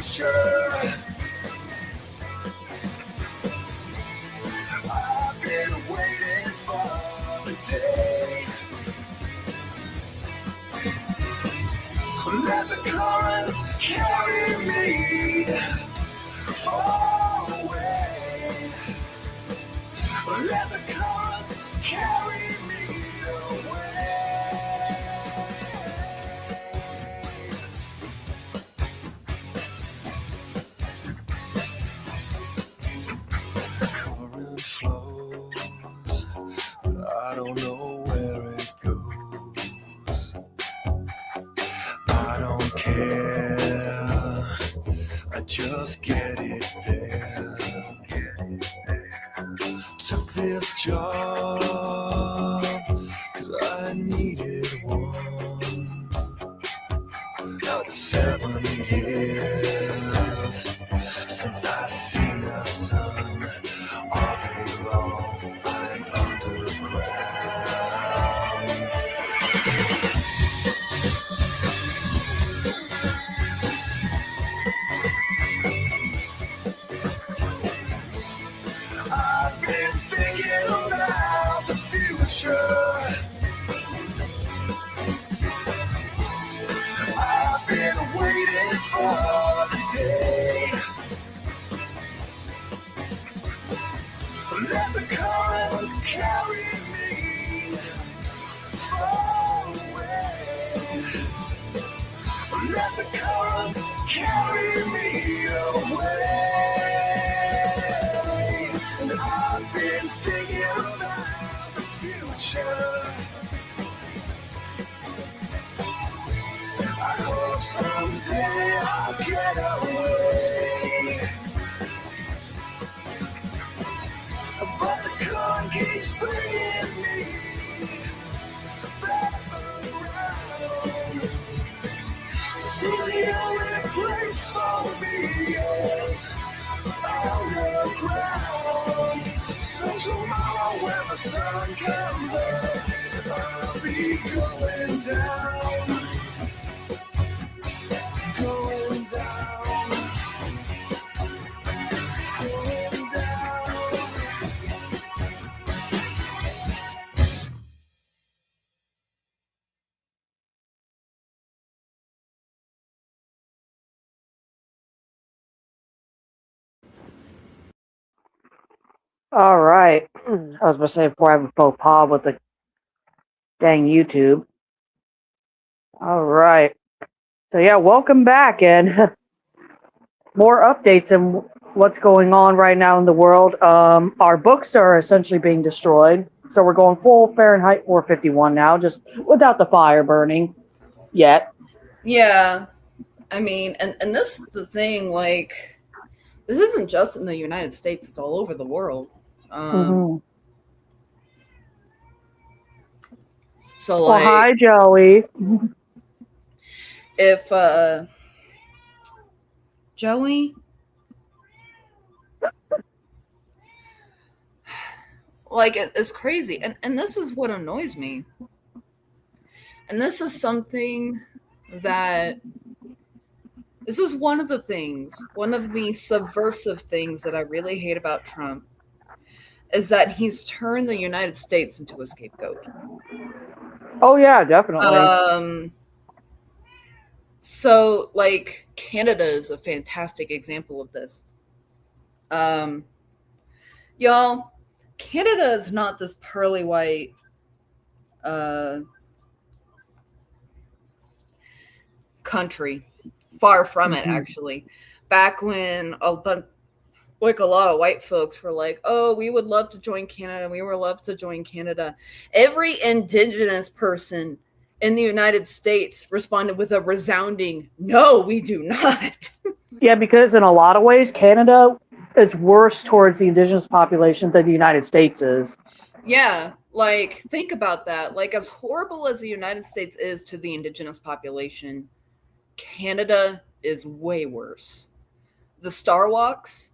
future. I've been waiting for the day. Let the current carry me far away. Let the current carry me away. The current flows, but I don't know where it goes. I don't care, I just get it there. Took this job, cause I needed one. Now it's 7 years since I seen the sun. All day long, I'm underground. I've been thinking about the future. I've been waiting for the day. Let the current carry me far away. Let the current carry me away. And I've been thinking about the future. I hope someday I'll get away. But the current keeps bringing me back around. Seems the only place for me is underground. So tomorrow when the sun comes up, I'll be going down. Going down. Going down. All right. I was going to say before I have a faux pas with the dang YouTube. All right. So, yeah, welcome back. And more updates on what's going on right now in the world. Our books are essentially being destroyed. So we're going full Fahrenheit 451 now, just without the fire burning yet. Yeah. I mean, and this is the thing, like, this isn't just in the United States, it's all over the world. So, Well, like, hi, Joey. if, Joey, like, it's crazy. And this is what annoys me. And this is something that, this is one of the subversive things that I really hate about Trump, is that he's turned the United States into a scapegoat. Oh, yeah, definitely. So, like, Canada is a fantastic example of this. Y'all, Canada is not this pearly white country. Far from it, actually. Back when a lot of white folks were like, oh, we would love to join Canada. We would love to join Canada. Every indigenous person in the United States responded with a resounding, no, we do not. Yeah, because in a lot of ways, Canada is worse towards the indigenous population than the United States is. Yeah, like, think about that. Like, as horrible as the United States is to the indigenous population, Canada is way worse. The Starwalks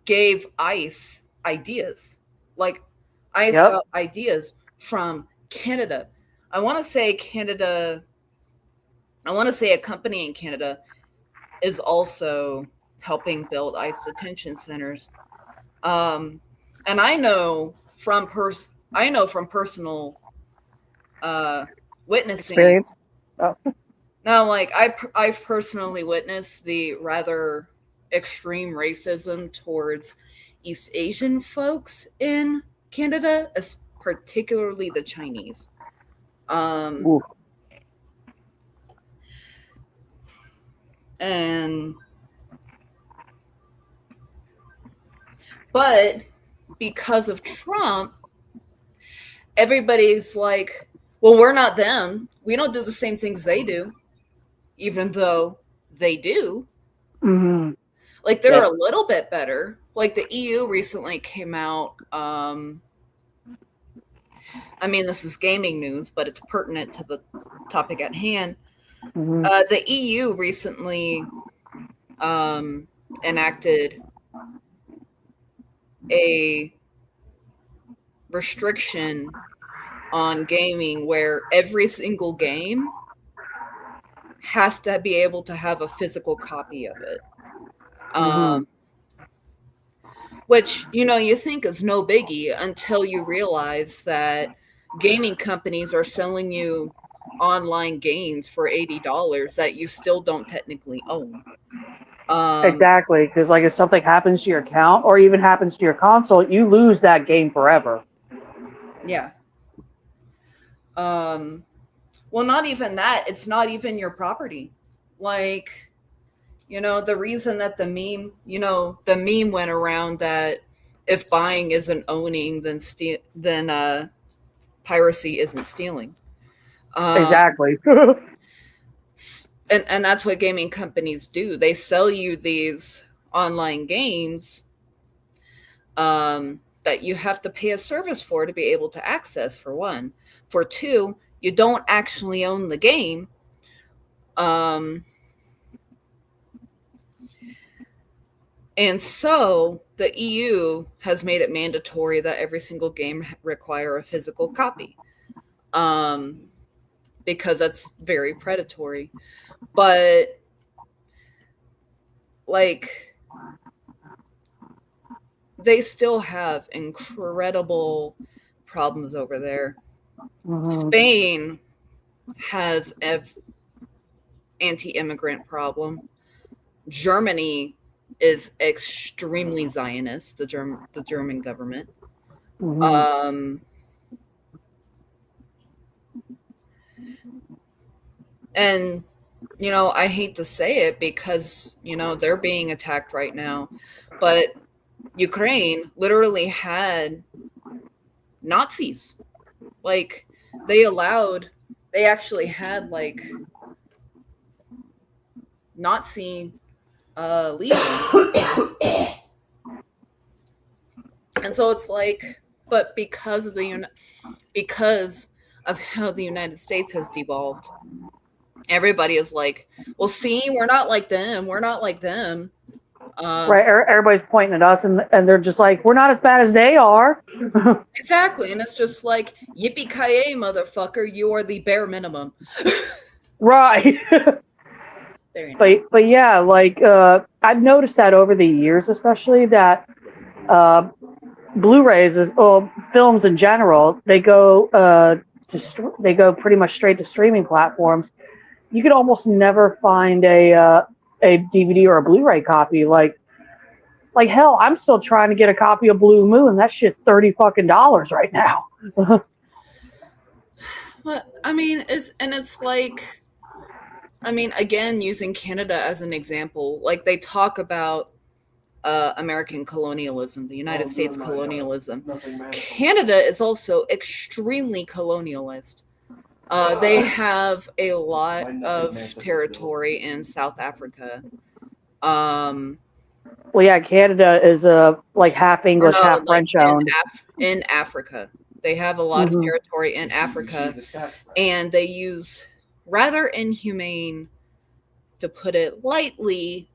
gave ICE ideas. Like, ICE got ideas from Canada. I want to say a company in Canada is also helping build ICE detention centers. And I know from personal witnessing. Experience. Oh. Now, like I've personally witnessed the rather extreme racism towards East Asian folks in Canada, as particularly the Chinese. Ooh. And but because of Trump, everybody's like, well, we're not them. We don't do the same things they do, even though they do. Mm-hmm. Like they're Yeah. a little bit better. Like the EU recently came out. I mean, this is gaming news, but it's pertinent to the topic at hand. Mm-hmm. The EU recently enacted a restriction on gaming where every single game has to be able to have a physical copy of it. Mm-hmm. Which, you think is no biggie until you realize that gaming companies are selling you online games for $80 that you still don't technically own. Exactly, because like if something happens to your account or even happens to your console, you lose that game forever. Yeah. Well, not even that. It's not even your property. Like, the reason that the meme went around that if buying isn't owning, then piracy isn't stealing. Exactly. And that's what gaming companies do. They sell you these online games that you have to pay a service for to be able to access, for one. For two, you don't actually own the game. And so the EU has made it mandatory that every single game require a physical copy, because that's very predatory. But like, they still have incredible problems over there. Mm-hmm. Spain has an anti-immigrant problem. Germany is extremely Zionist, the German government. Mm-hmm. And I hate to say it because they're being attacked right now, but Ukraine literally had Nazis. Like they actually had like Nazi legion. And so it's like, but because of how the United States has devolved, everybody is like, well, see, we're not like them. We're not like them. Right. Everybody's pointing at us, and they're just like, "We're not as bad as they are." Exactly, and it's just like, yippee-ki-yay, motherfucker! You are the bare minimum. Right. Very nice. But yeah, like I've noticed that over the years, especially that Blu-rays, films in general, they go they go pretty much straight to streaming platforms. You could almost never find a DVD or a Blu-ray copy. Like hell, I'm still trying to get a copy of Blue Moon. That shit's $30 right now. But I mean, it's like, I mean, again, using Canada as an example, like they talk about American colonialism, the United States colonialism. Canada is also extremely colonialist. They have a lot of territory in South Africa. Well, yeah, Canada is like half English, half French owned. In Africa, they have a lot of territory in Africa, and they use rather inhumane, to put it lightly,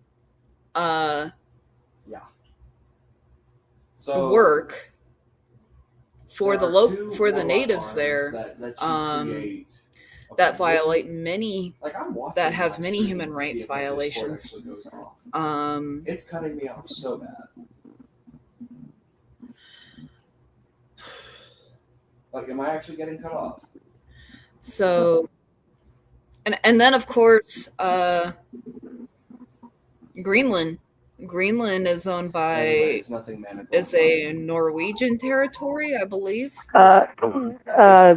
work for the natives there, that violate many, Like I'm watching that have my many stream human to see rights if my Discord violations. actually goes off. It's cutting me off so bad. Like, am I actually getting cut off? So, and then of course, Greenland. Greenland is owned by Anyway, it's nothing manageable. is a Norwegian territory, I believe.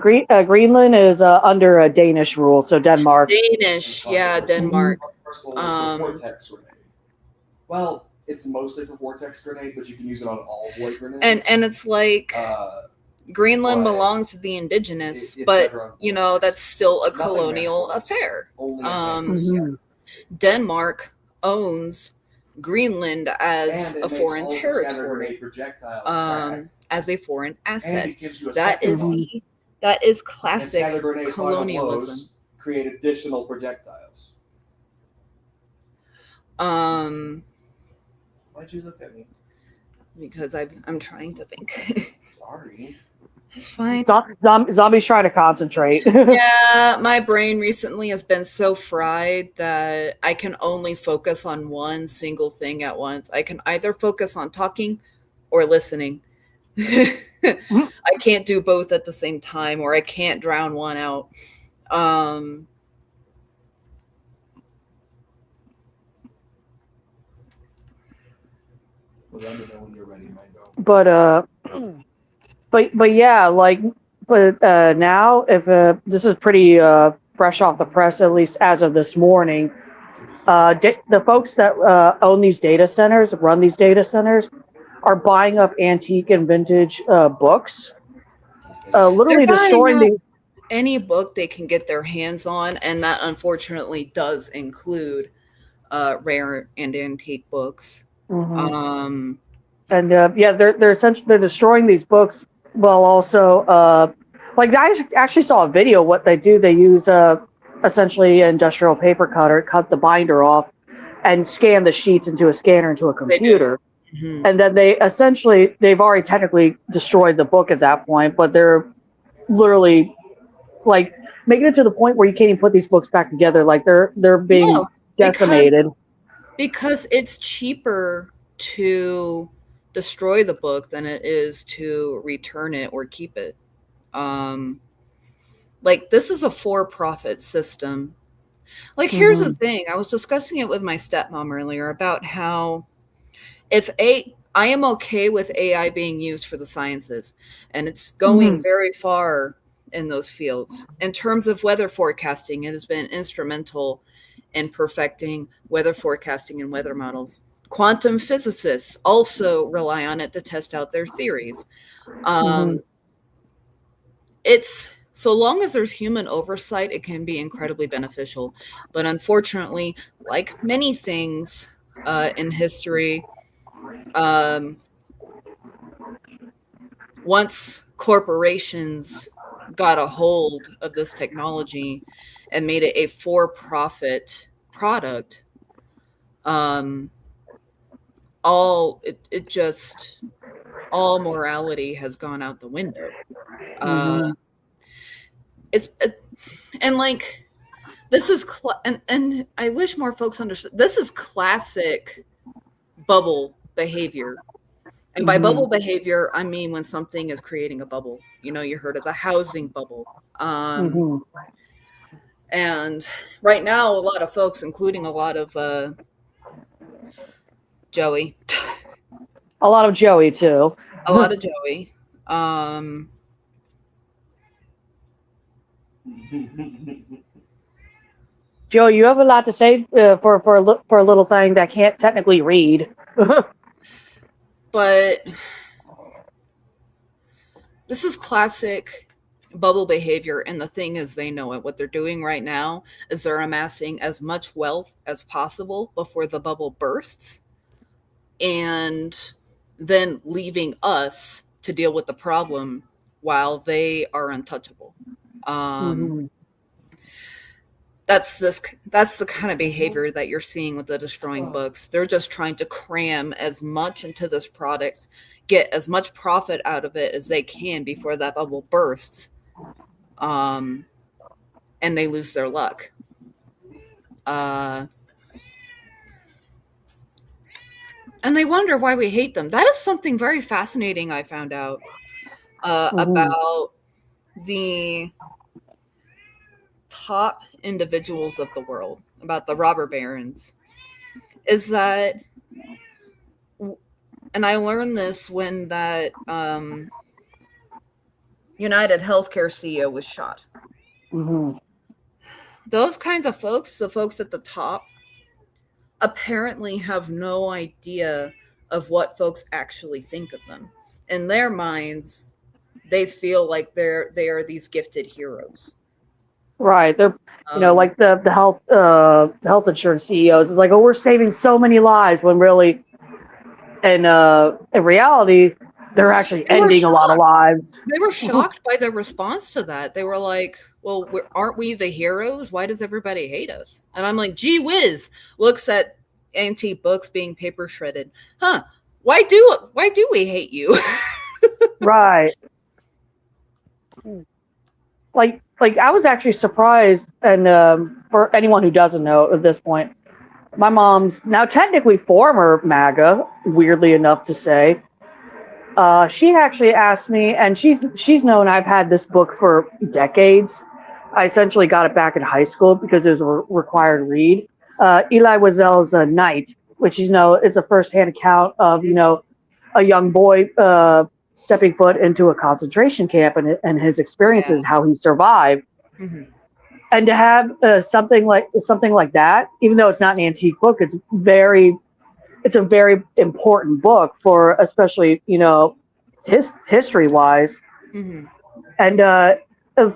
Greenland is under a Danish rule, so Denmark. Danish, yeah, Denmark. First of all, it's for vortex grenade. Well, it's mostly for vortex grenade, but you can use it on all void grenades. And it's like Greenland but belongs to the indigenous, it's but better on you know vortex. that's still a Nothing colonial manageable. affair. Only offenses. Mhm. Denmark owns Greenland as And it a makes foreign all the scatter territory, grenade projectiles crack. as a foreign And asset. it gives you a That is second that is and classic scatter grenade final colonialism. blows create additional projectiles. Um, Why'd you look at me? because I'm trying to think. Sorry. It's fine. Zombies trying to concentrate. Yeah, my brain recently has been so fried that I can only focus on one single thing at once. I can either focus on talking or listening. I can't do both at the same time, or I can't drown one out. Well, let me know when you're ready, Mango. But yeah, like, now if this is pretty fresh off the press, at least as of this morning, the folks that own these data centers, run these data centers, are buying up antique and vintage books, literally They're buying destroying up the. any book they can get their hands on, and that unfortunately does include rare and antique books. Mhm. And yeah, they're essentially destroying these books while also like I actually saw a video. What they do, they use essentially an industrial paper cutter, cut the binder off, and scan the sheets into a scanner into a computer. And then they've already technically destroyed the book at that point, but they're literally like making it to the point where you can't even put these books back together. Like they're being decimated because it's cheaper to destroy the book than it is to return it or keep it. Like this is a for-profit system. Like here's the thing, I was discussing it with my stepmom earlier about how I am okay with AI being used for the sciences, and it's going very far in those fields. In terms of weather forecasting, it has been instrumental in perfecting weather forecasting and weather models. Quantum physicists also rely on it to test out their theories. It's so long as there's human oversight, it can be incredibly beneficial. But unfortunately, like many things in history, once corporations got a hold of this technology and made it a for-profit product, all morality has gone out the window. And like this is and I wish more folks understood. This is classic bubble behavior. And by bubble behavior, I mean when something is creating a bubble. You know, you heard of the housing bubble. And right now, a lot of folks, including a lot of Joey. A lot of Joey, too. A lot of Joey. Joe, you have a lot to say for a little thing that can't technically read. But this is classic bubble behavior, and the thing is they know it. What they're doing right now is they're amassing as much wealth as possible before the bubble bursts, and then leaving us to deal with the problem while they are untouchable. That's the kind of behavior that you're seeing with the destroying books. They're just trying to cram as much into this product, get as much profit out of it as they can before that bubble bursts. and they lose their luck. And they wonder why we hate them. That is something very fascinating I found out about the top individuals of the world, about the robber barons, is that, and I learned this when that United Healthcare CEO was shot. Mm-hmm. Those kinds of folks, the folks at the top, apparently have no idea of what folks actually think of them. In their minds, they feel like they are these gifted heroes. Right. They're like the health insurance CEOs is like, oh, we're saving so many lives, when really in reality they're actually ending a lot of lives. They were shocked by the response to that. They were like, well, aren't we the heroes? Why does everybody hate us? And I'm like, gee whiz, looks at antique books being paper shredded. Huh. Why do we hate you? Right. Like I was actually surprised, and for anyone who doesn't know at this point, my mom's now technically former MAGA, weirdly enough to say. She actually asked me, and she's known I've had this book for decades. I essentially got it back in high school because it was a required read. Elie Wiesel's Night, which it's a first-hand account of a young boy stepping foot into a concentration camp and his experiences, how he survived. Mm-hmm. And to have something like that, even though it's not an antique book, it's a very important book for, especially history wise. Mm-hmm. And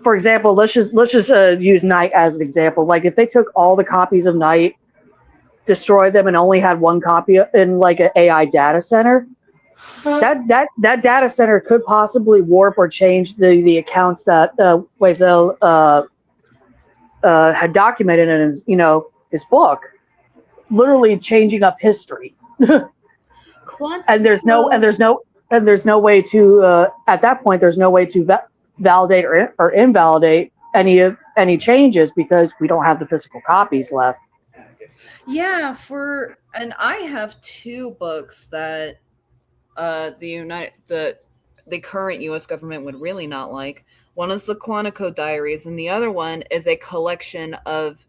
for example, let's just use Night as an example. Like if they took all the copies of Night, destroyed them, and only had one copy in like an AI data center, that data center could possibly warp or change the accounts that Wiesel had documented in his book, literally changing up history. And there's no way to at that point there's no way to validate or invalidate any changes, because we don't have the physical copies left. Yeah, and I have two books that the current U.S. government would really not like. One is the Quantico Diaries, and the other one is a collection of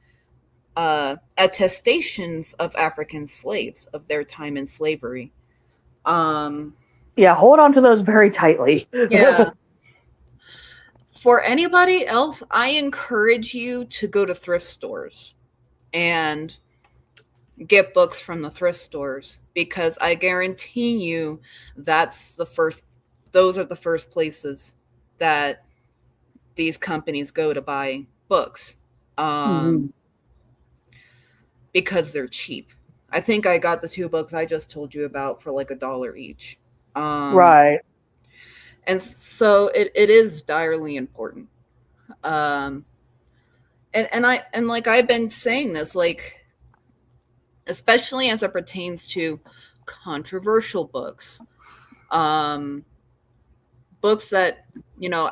attestations of African slaves of their time in slavery. Yeah, hold on to those very tightly. Yeah. For anybody else, I encourage you to go to thrift stores and get books from the thrift stores, because I guarantee you those are the first places that these companies go to buy books. Because they're cheap. I think I got the two books I just told you about for like $1 each. Right. And so it is direly important. And like I've been saying this, like, especially as it pertains to controversial books, books that,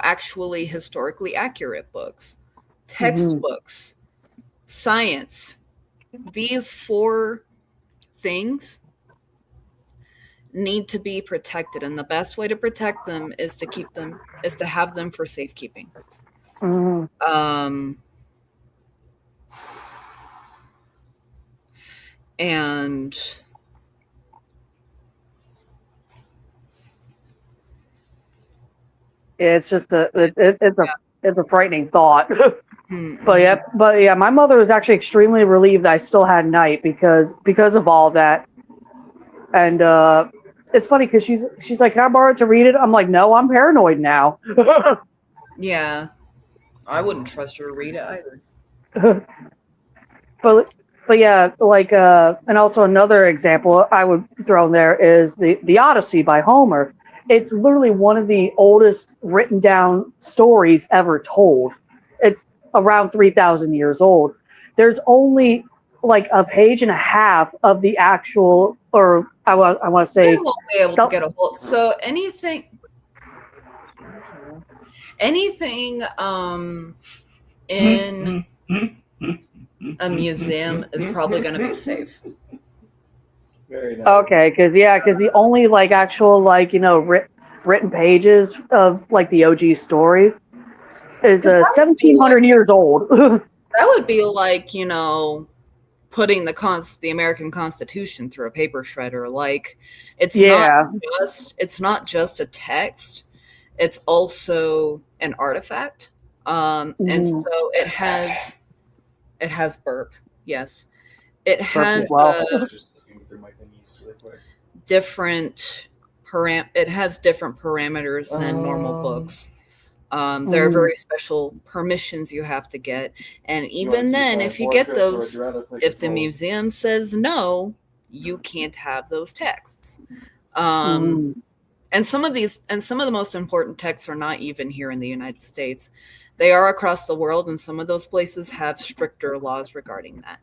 actually historically accurate books, textbooks, science. These 4 things need to be protected, and the best way to protect them is to have them for safekeeping. And it's just it's a frightening thought. But yeah, my mother was actually extremely relieved that I still had Night because of all that. And it's funny because she's like, "Can I borrow it to read it?" I'm like, "No, I'm paranoid now." Yeah, I wouldn't trust her to read it either. But yeah, like and also another example I would throw in there is the Odyssey by Homer. It's literally one of the oldest written down stories ever told. It's around 3,000 years old. There's only like a page and a half of the actual, or I want to say, they won't be able to get a hold. So anything in a museum is probably going to be safe. Very nice. Okay, because the only like actual like written pages of like the OG story is 1,700 years old. That would be like, putting the American Constitution through a paper shredder. Like, it's not just a text; it's also an artifact. And so it has burp. Yes, it has Just looking through my thingies really quick. It has different parameters than normal books. There are very special permissions you have to get. And even then, if you get those, if the museum says no, you can't have those texts. And some of the most important texts are not even here in the United States. They are across the world, and some of those places have stricter laws regarding that.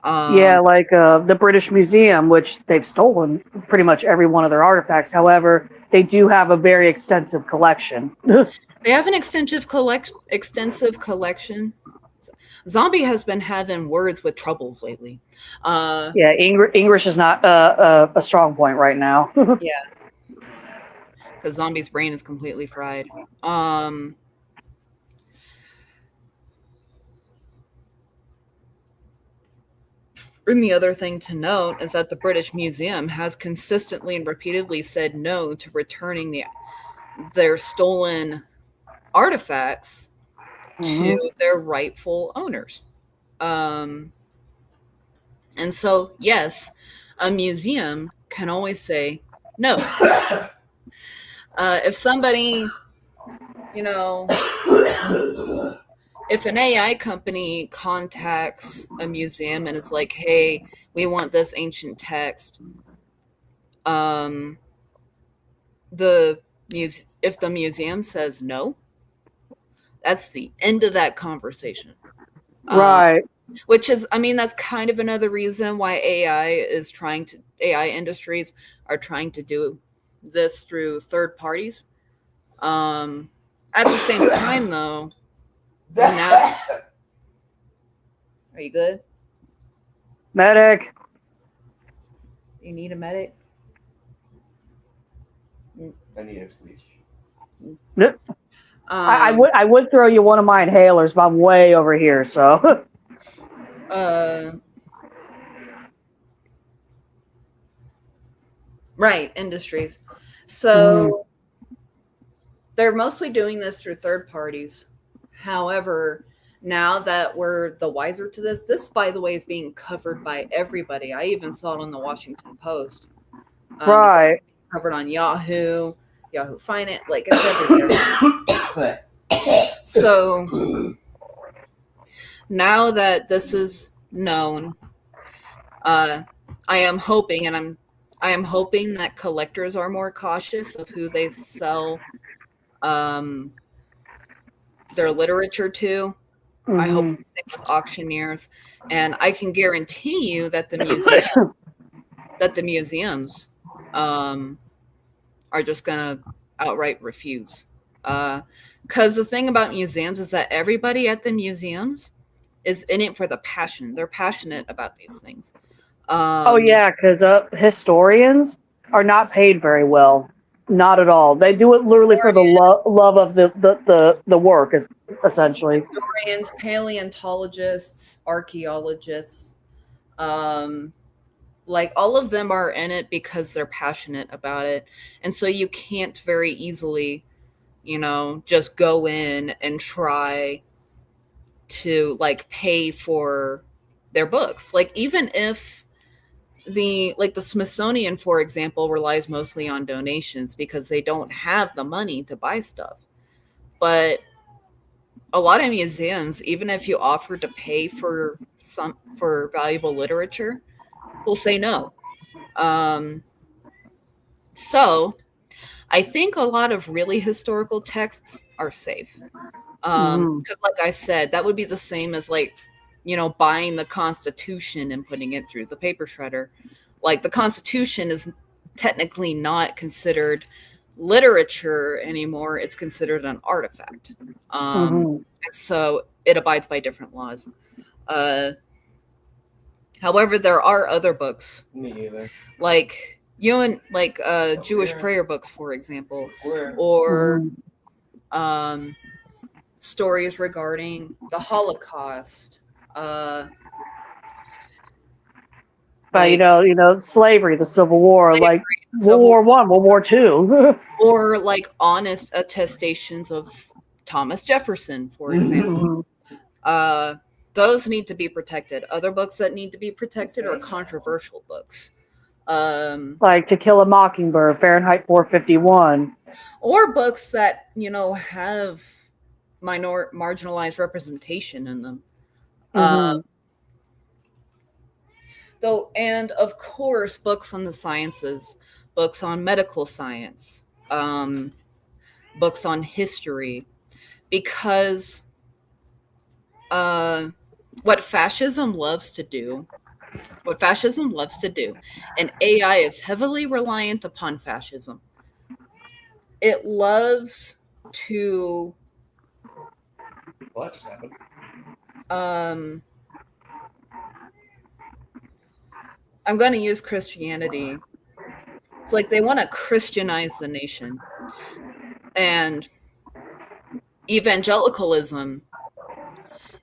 Like the British Museum, which they've stolen pretty much every one of their artifacts. However, they do have a very extensive collection. They have an extensive collection. Zombie has been having words with troubles lately. English is not a strong point right now. Yeah, because Zombie's brain is completely fried. And the other thing to note is that the British Museum has consistently and repeatedly said no to returning their stolen artifacts to their rightful owners. And so, yes, a museum can always say no. If somebody, if an AI company contacts a museum and is like, hey, we want this ancient text, if the museum says no, that's the end of that conversation. Right. Which is, that's kind of another reason why AI industries are trying to do this through third parties. At the same time, though, now, are you good? Medic. You need a medic? I need it, please. I would throw you one of my inhalers, but I'm way over here, so. Right, industries. So they're mostly doing this through third parties. However, now that we're the wiser to this, by the way, is being covered by everybody. I even saw it on the Washington Post. Right. It's covered on Yahoo Finance, like it's everywhere. So now that this is known, I am hoping that collectors are more cautious of who they sell their literature to. I hope the same with auctioneers, and I can guarantee you that the museums are just gonna outright refuse. Because the thing about museums is that everybody at the museums is in it for the passion. They're passionate about these things. Because historians are not paid very well. Not at all. They do it literally for the love of the work, essentially. Historians, paleontologists, archaeologists, like all of them are in it because they're passionate about it. And so you can't very easily, just go in and try to like pay for their books. Like even if the Smithsonian, for example, relies mostly on donations because they don't have the money to buy stuff. But a lot of museums, even if you offer to pay for valuable literature, will say no. So I think a lot of really historical texts are safe. Because like I said, that would be the same as buying the Constitution and putting it through the paper shredder. Like the Constitution is technically not considered literature anymore. It's considered an artifact. And so it abides by different laws. However, there are other books. Me either. Like Jewish prayer books, for example, or stories regarding the Holocaust. But slavery, the Civil War, like World War I, World War II, or like honest attestations of Thomas Jefferson, for example. Those need to be protected. Other books that need to be protected are controversial books. Like To Kill a Mockingbird, Fahrenheit 451. Or books that, have marginalized representation in them. And of course, books on the sciences, books on medical science, books on history, because what fascism loves to do, and AI is heavily reliant upon fascism. It loves to what just happened? I'm going to use Christianity. It's like they want to Christianize the nation. And evangelicalism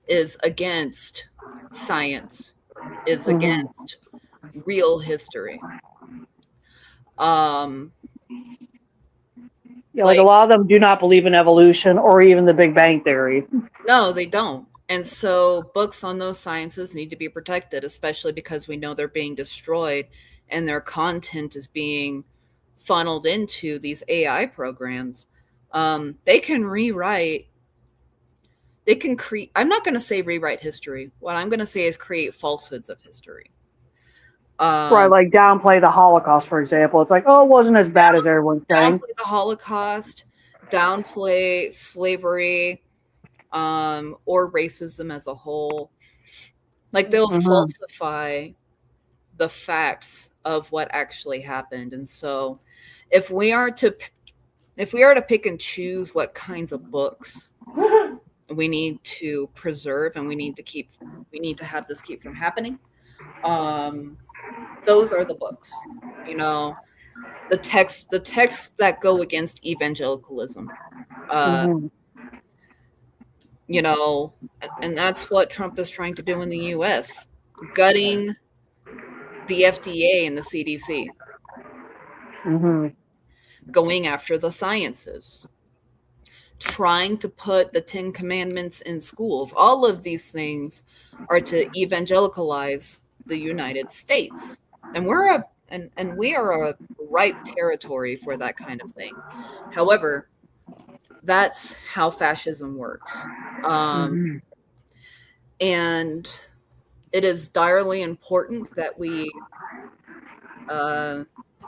is against science, is against real history. Like a lot of them do not believe in evolution or even the Big Bang Theory. No, they don't. And so books on those sciences need to be protected, especially because we know they're being destroyed and their content is being funneled into these AI programs. They can create, I'm not going to say rewrite history. What I'm going to say is create falsehoods of history. Right, like downplay the Holocaust, for example. It's like, it wasn't as bad as everyone's saying. Downplay the Holocaust, downplay slavery, or racism as a whole. Like they'll falsify the facts of what actually happened. And so if we are to pick and choose what kinds of books we need to preserve and we need to have this keep from happening, those are the books. The texts that go against evangelicalism. And that's what Trump is trying to do in the U.S., gutting the FDA and the CDC, going after the sciences, trying to put the 10 Commandments in schools. All of these things are to evangelicalize the United States. And we are a ripe territory for that kind of thing. However, that's how fascism works. And it is direly important that we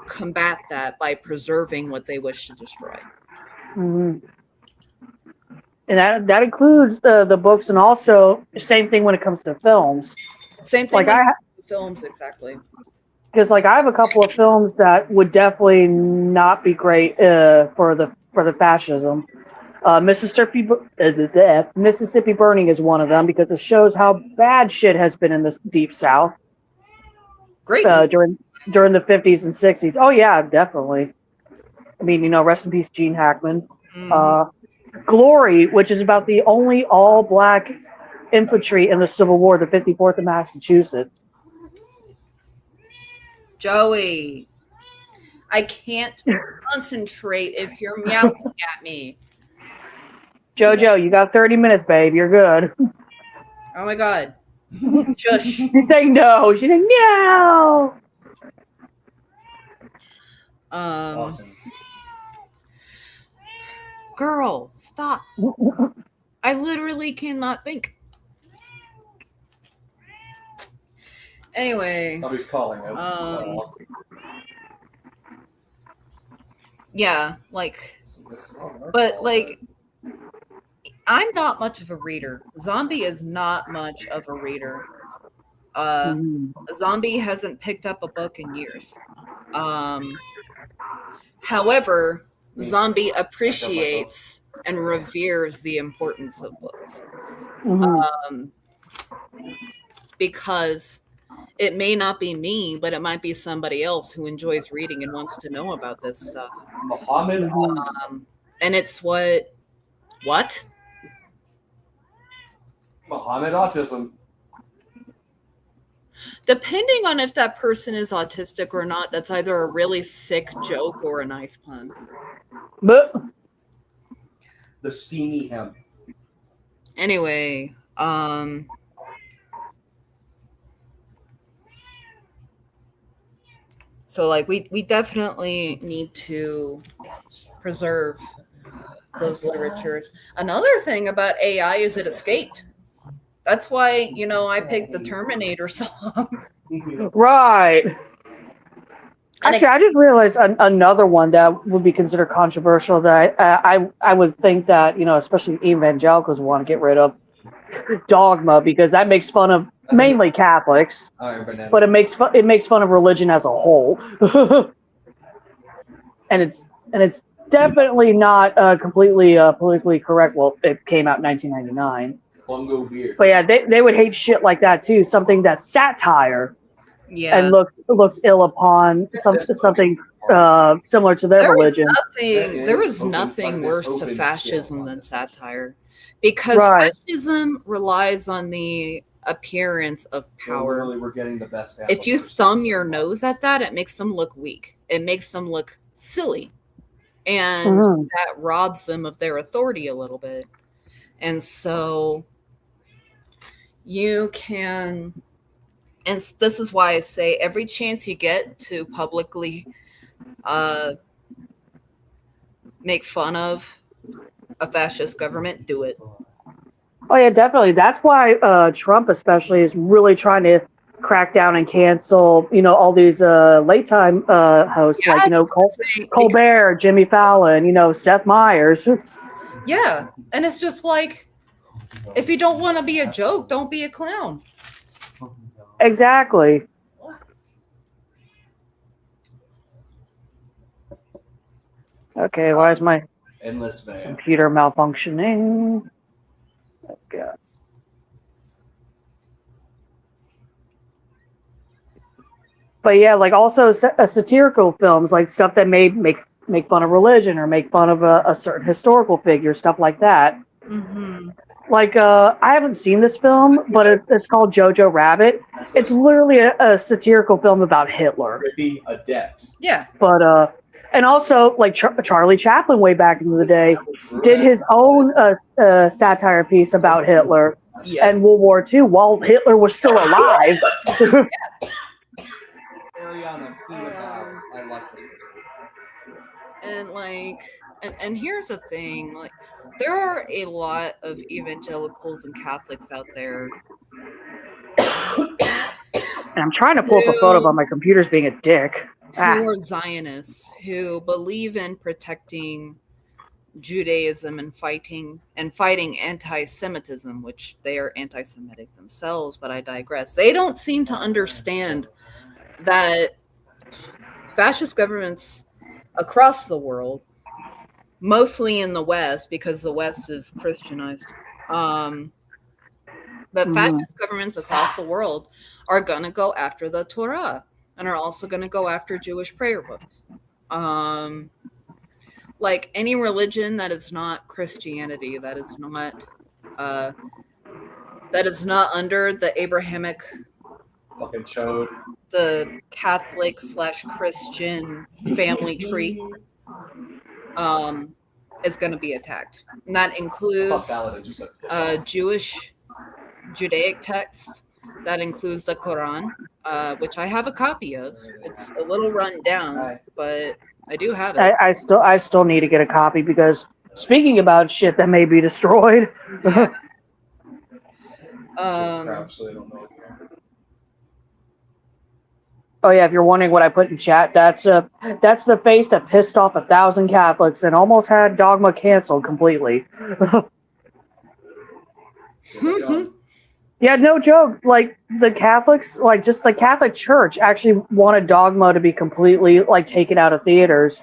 combat that by preserving what they wish to destroy. And that includes the books, and also the same thing when it comes to films. Same thing with films, exactly. Because I have a couple of films that would definitely not be great for the fascism. Mississippi Burning is one of them because it shows how bad shit has been in this Deep South. Great. During the 50s and 60s. Oh yeah, definitely. I mean, rest in peace, Gene Hackman. Glory, which is about the only all-black infantry in the Civil War, the 54th of Massachusetts. Joey, I can't concentrate if you're meowing at me. Jojo, you got 30 minutes, babe. You're good. Oh my God. Shush. She's saying no. She's saying no. Awesome. Girl, stop. I literally cannot think. Anyway. Somebody's calling. Yeah, but I'm not much of a reader. Zombie is not much of a reader. Zombie hasn't picked up a book in years. However, Zombie appreciates and reveres the importance of books. Because it may not be me, but it might be somebody else who enjoys reading and wants to know about this stuff. Muhammad And it's what? Muhammad autism. Depending on if that person is autistic or not, that's either a really sick joke or a nice pun. But The steamy hemp. Anyway, so like we definitely need to preserve those literatures. Another thing about AI is it escaped. That's why, I picked the Terminator song. right. Actually, I just realized another one that would be considered controversial that I would think that, especially evangelicals want to get rid of, dogma, because that makes fun of mainly Catholics, but it makes fun of religion as a whole. and it's definitely not completely politically correct. Well, it came out in 1999. Bungo beer. But yeah, they would hate shit like that too. Something that's satire. Yeah. And looks ill upon something similar to their religion. There was nothing worse to fascism than satire, because fascism relies on the appearance of power. Literally, we're getting the best. If you thumb your nose at that, it makes them look weak. It makes them look silly, and that robs them of their authority a little bit. And so you can. And this is why I say every chance you get to publicly make fun of a fascist government, do it. Oh yeah, definitely. That's why Trump especially is really trying to crack down and cancel, all these late time hosts Colbert, Jimmy Fallon, Seth Meyers. Yeah, and it's just like, if you don't want to be a joke, don't be a clown. Exactly. Okay, why is my computer malfunctioning? Okay. But yeah, like also satirical films, like stuff that may make fun of religion or make fun of a certain historical figure, stuff like that. Mm-hmm. Like, I haven't seen this film, but it's called Jojo Rabbit. It's literally a satirical film about Hitler. Be adept. Yeah. But, and also, like, Charlie Chaplin, way back in the day, did his own satire piece about Hitler and World War II while Hitler was still alive. Ariana, I like this. And, like, and here's the thing, like, there are a lot of evangelicals and Catholics out there. And I'm trying to pull up a photo, but my computer's being a dick. Who are Zionists, who believe in protecting Judaism and fighting anti-Semitism, which they are anti-Semitic themselves, but I digress. They don't seem to understand that fascist governments across the world, mostly in the West, because the West is Christianized, but fascist governments across the world are going to go after the Torah and are also going to go after Jewish prayer books. Like any religion that is not Christianity, that is not under the Abrahamic, fucking chode, the Catholic/Christian family tree, is going to be attacked. And that includes Judaic texts. That includes the Quran, which I have a copy of. It's a little run down, but I do have it. I still need to get a copy, because speaking about shit that may be destroyed. Oh yeah, if you're wondering what I put in chat, that's the face that pissed off 1,000 Catholics and almost had dogma canceled completely. Yeah, no joke. Like the Catholics, like just the Catholic Church actually wanted dogma to be completely like taken out of theaters.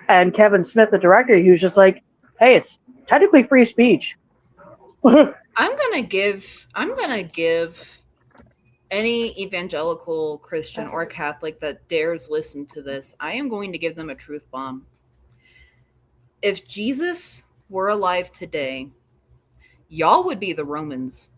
And Kevin Smith, the director, he was just like, "Hey, it's technically free speech." I'm gonna give any evangelical Christian or Catholic that dares listen to this, I am going to give them a truth bomb. If Jesus were alive today, y'all would be the Romans.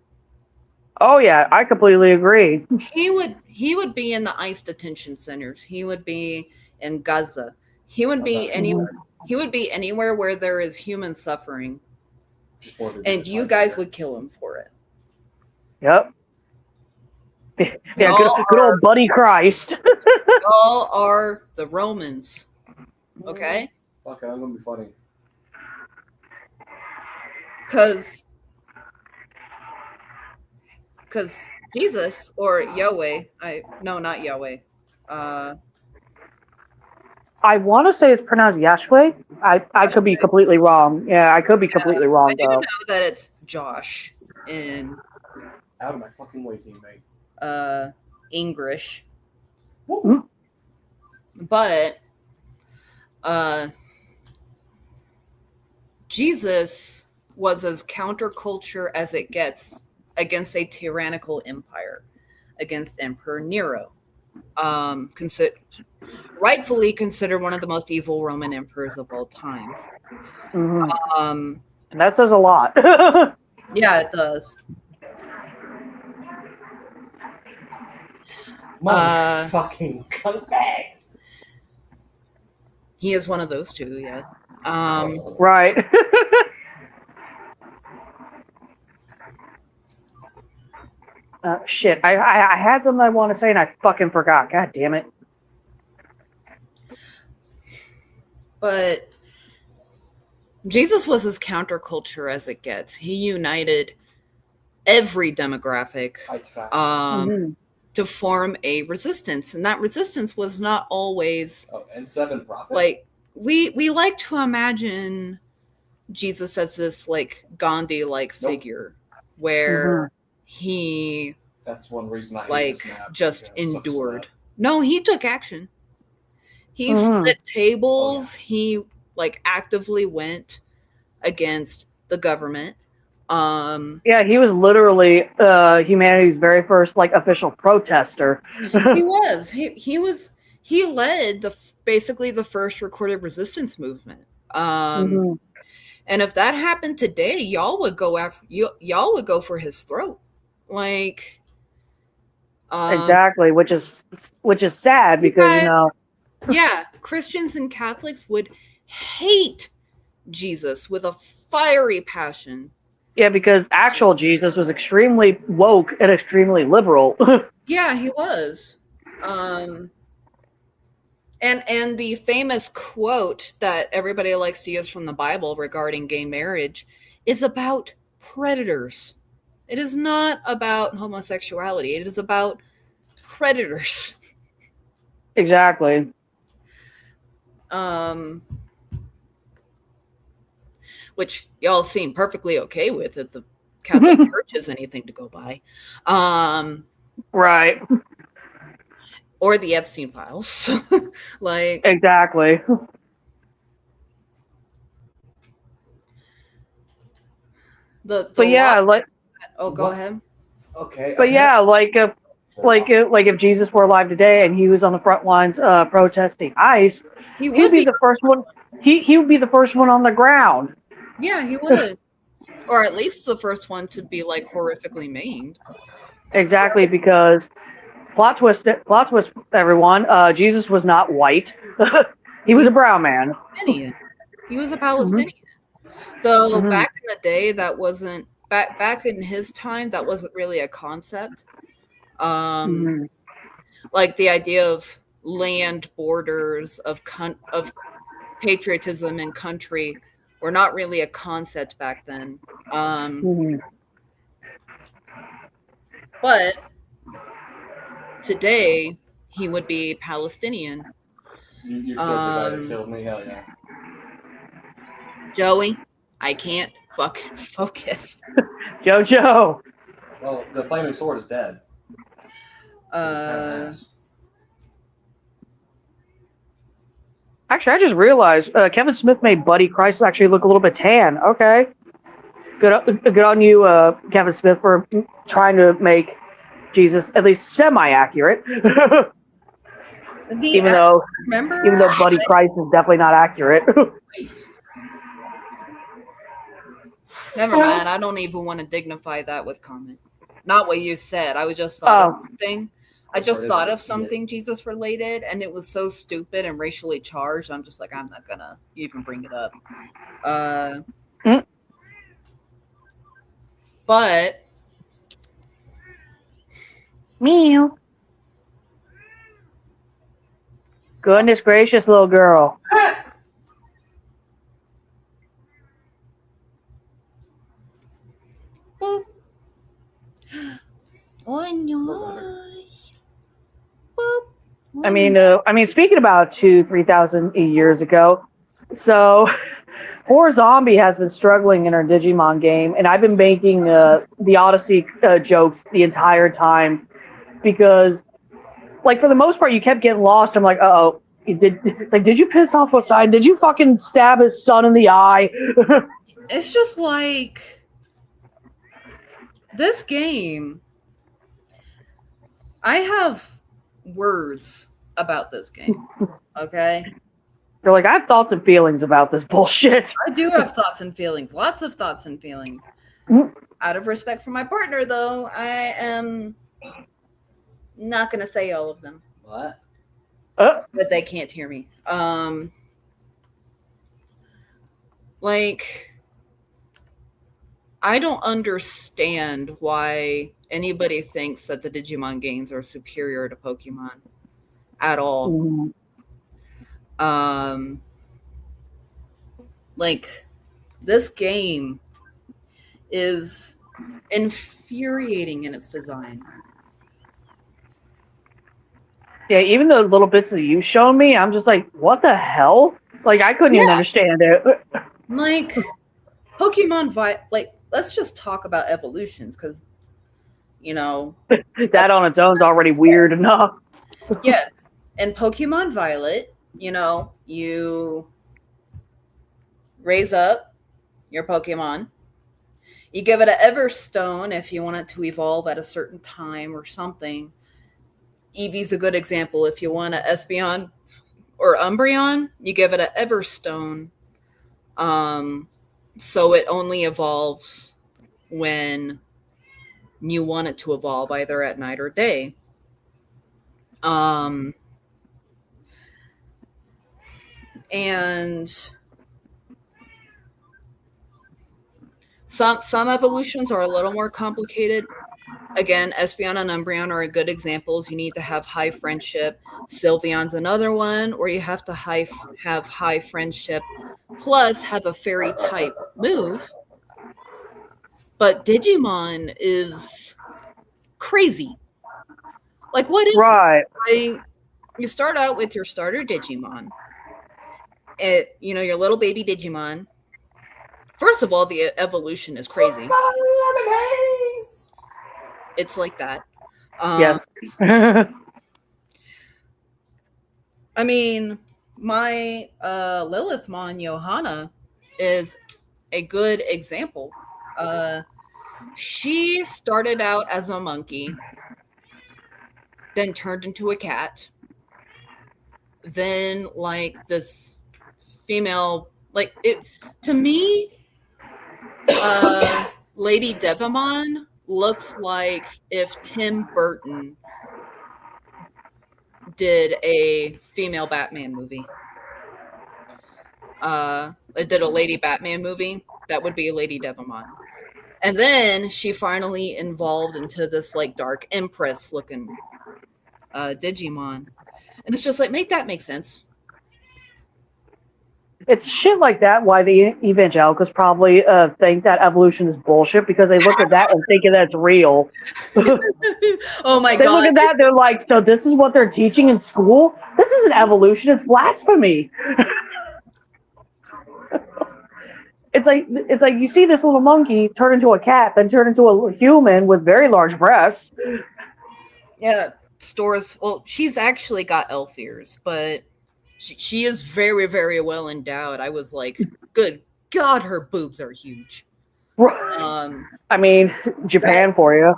Oh yeah, I completely agree. He would be in the ICE detention centers. He would be in Gaza. He would be anywhere where there is human suffering. And you guys would kill him for it. Yep. Yeah, good old Buddy Christ. Y'all are the Romans. Okay? Fuck it, I'm gonna be funny. Because Jesus or Yahweh, not Yahweh. I want to say it's pronounced Yahweh. I could be completely wrong. Yeah, I could be completely wrong. I do know that it's Josh in Out of my fucking way, teammate. English. Woo. But Jesus was as counterculture as it gets against a tyrannical empire, against Emperor Nero. Rightfully considered one of the most evil Roman emperors of all time. Mm-hmm. And that says a lot. Yeah, it does. Fucking come back. He is one of those two, yeah. Right. Shit, I had something I want to say and I fucking forgot. God damn it. But Jesus was as counterculture as it gets. He united every demographic to form a resistance. And that resistance was not always... Oh, and 7 prophets? Like, we like to imagine Jesus as this, like, Gandhi-like figure where he... That's one reason I hate like, this map. just endured. No, he took action. He flipped tables. He like actively went against the government. Yeah, he was literally humanity's very first like official protester. He was. He led basically the first recorded resistance movement. And if that happened today, y'all would go for his throat. Like exactly, which is sad because yeah, Christians and Catholics would hate Jesus with a fiery passion. Yeah, because actual Jesus was extremely woke and extremely liberal. Yeah, he was. And the famous quote that everybody likes to use from the Bible regarding gay marriage is about predators. It is not about homosexuality. It is about predators. Exactly. Which y'all seem perfectly okay with if the Catholic Church is anything to go by. Right. Or the Epstein files. Like exactly. Go ahead. Okay. But yeah, if Jesus were alive today and he was on the front lines protesting ICE, he would be the first one. He would be the first one on the ground. Yeah, he would. Or at least the first one to be like horrifically maimed. Exactly, because plot twist everyone, Jesus was not white. He was a brown man. He was a Palestinian. Though back in the day that wasn't back in his time that wasn't really a concept. Like the idea of land borders of patriotism and country were not really a concept back then. But today he would be Palestinian. You killed the guy that killed me, hell yeah. Joey, I can't fucking focus. Jojo. Well, the flaming sword is dead. It's kind of ass. But Actually, I just realized Kevin Smith made Buddy Christ actually look a little bit tan. Okay. Good on you, Kevin Smith, for trying to make Jesus at least semi-accurate. even though Buddy Christ is definitely not accurate. Never mind. I don't even want to dignify that with comment. Not what you said. I was just thought of something. I just thought of something Jesus related, and it was so stupid and racially charged. I'm just like, I'm not gonna even bring it up. But meow. Goodness gracious, little girl. Boop. Oh no. Boop. I mean, speaking about 3,000 years ago, so poor Zombie has been struggling in her Digimon game, and I've been making the Odyssey jokes the entire time because, like, for the most part, you kept getting lost. I'm like, uh-oh, did you piss off Poseidon? Did you fucking stab his son in the eye? It's just like this game. I have words about this game. Okay. You're like, I have thoughts and feelings about this bullshit. I do have thoughts and feelings. Lots of thoughts and feelings. Out of respect for my partner, though, I am not going to say all of them. What? But they can't hear me. Like, I don't understand why anybody thinks that the Digimon games are superior to Pokemon at all. Like, this game is infuriating in its design. Yeah, even the little bits that you've shown me, I'm just like, what the hell? Like, I couldn't even understand it. Like, Pokemon, let's just talk about evolutions, because, that on its own is already weird enough. Yeah, in Pokemon Violet, you raise up your Pokemon. You give it an Everstone if you want it to evolve at a certain time or something. Eevee's a good example. If you want an Espeon or Umbreon, you give it an Everstone. So it only evolves when you want it to evolve, either at night or day. And some evolutions are a little more complicated. Again, Espeon and Umbreon are good examples. You need to have high friendship. Sylveon's another one, or you have to have high friendship plus have a fairy type move. But Digimon is crazy. Like, what is right? You start out with your starter Digimon. Your little baby Digimon. First of all, the evolution is crazy. It's like that. Yes. I mean, my Lilithmon Johanna is a good example. She started out as a monkey, then turned into a cat, then like this female, like it to me, Lady Devamon looks like if Tim Burton did a female Batman movie. It did a Lady Batman movie, that would be Lady Devamon. And then she finally evolved into this like dark Empress looking Digimon. And it's just like, make that make sense. It's shit like that why the evangelicals probably think that evolution is bullshit, because they look at that and think that's real. Oh my God. They look at that, they're like, so this is what they're teaching in school? This isn't evolution, it's blasphemy. It's like you see this little monkey turn into a cat, then turn into a human with very large breasts. Yeah, she's actually got elf ears, but She is very, very well endowed. I was like, good God, her boobs are huge. I mean, Japan for you.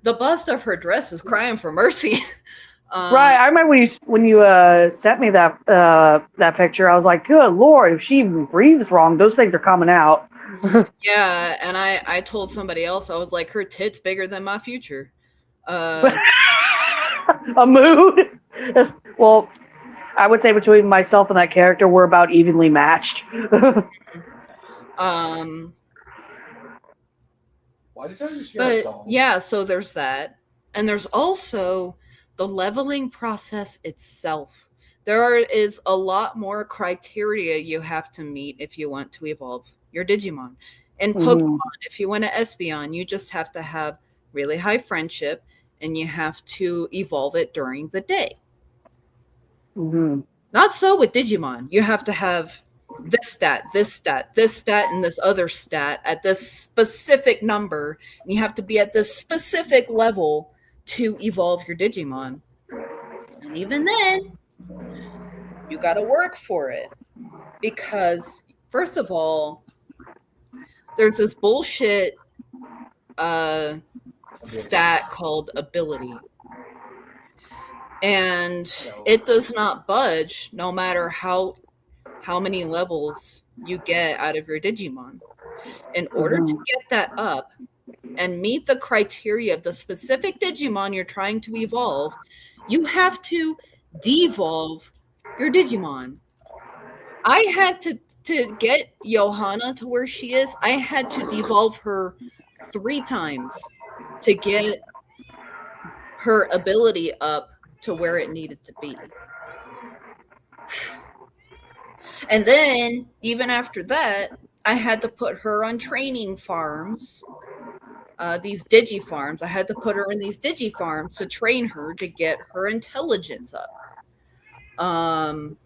The bust of her dress is crying for mercy. Right, I remember when you sent me that picture. I was like, "Good Lord, if she even breathes wrong, those things are coming out." Yeah, and I told somebody else, I was like, her tits bigger than my future. A mood. Well, I would say between myself and that character, we're about evenly matched. But yeah, so there's that, and there's also the leveling process itself. There is a lot more criteria you have to meet if you want to evolve your Digimon. In Pokemon, if you want to Espeon, you just have to have really high friendship, and you have to evolve it during the day. Not so with Digimon. You have to have this stat, this stat, this stat, and this other stat at this specific number. And you have to be at this specific level to evolve your Digimon. And even then, you got to work for it. Because, first of all, there's this bullshit stat called ability. And it does not budge no matter how many levels you get out of your Digimon. In order to get that up and meet the criteria of the specific Digimon you're trying to evolve, you have to devolve your Digimon. I had to get Johanna to where she is, I had to devolve her 3 times to get her ability up to where it needed to be. And then, even after that, I had to put her on training farms, these digi farms. I had to put her in these digi farms to train her to get her intelligence up. And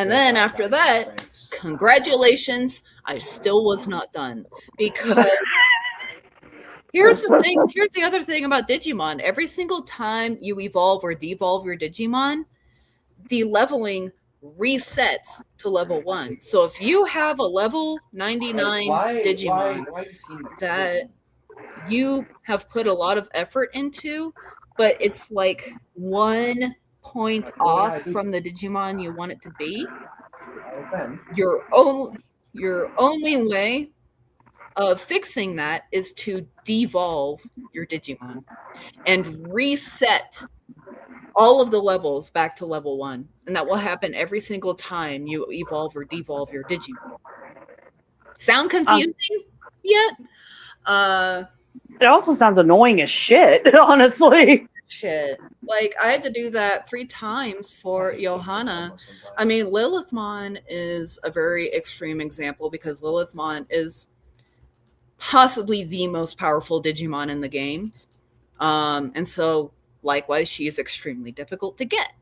then after that, congratulations, I still was not done. Because here's the other thing about Digimon. Every single time you evolve or devolve your Digimon, the leveling resets to level 1. So if you have a level 99 Digimon that you have put a lot of effort into, but it's like 1 point off from the Digimon you want it to be, your only way of fixing that is to devolve your Digimon and reset all of the levels back to level 1. And that will happen every single time you evolve or devolve your Digimon. Sound confusing yet? It also sounds annoying as shit, honestly. Shit. Like, I had to do that 3 times for Johanna. I mean, Lilithmon is a very extreme example because Lilithmon is possibly the most powerful Digimon in the games. And so, likewise, she is extremely difficult to get.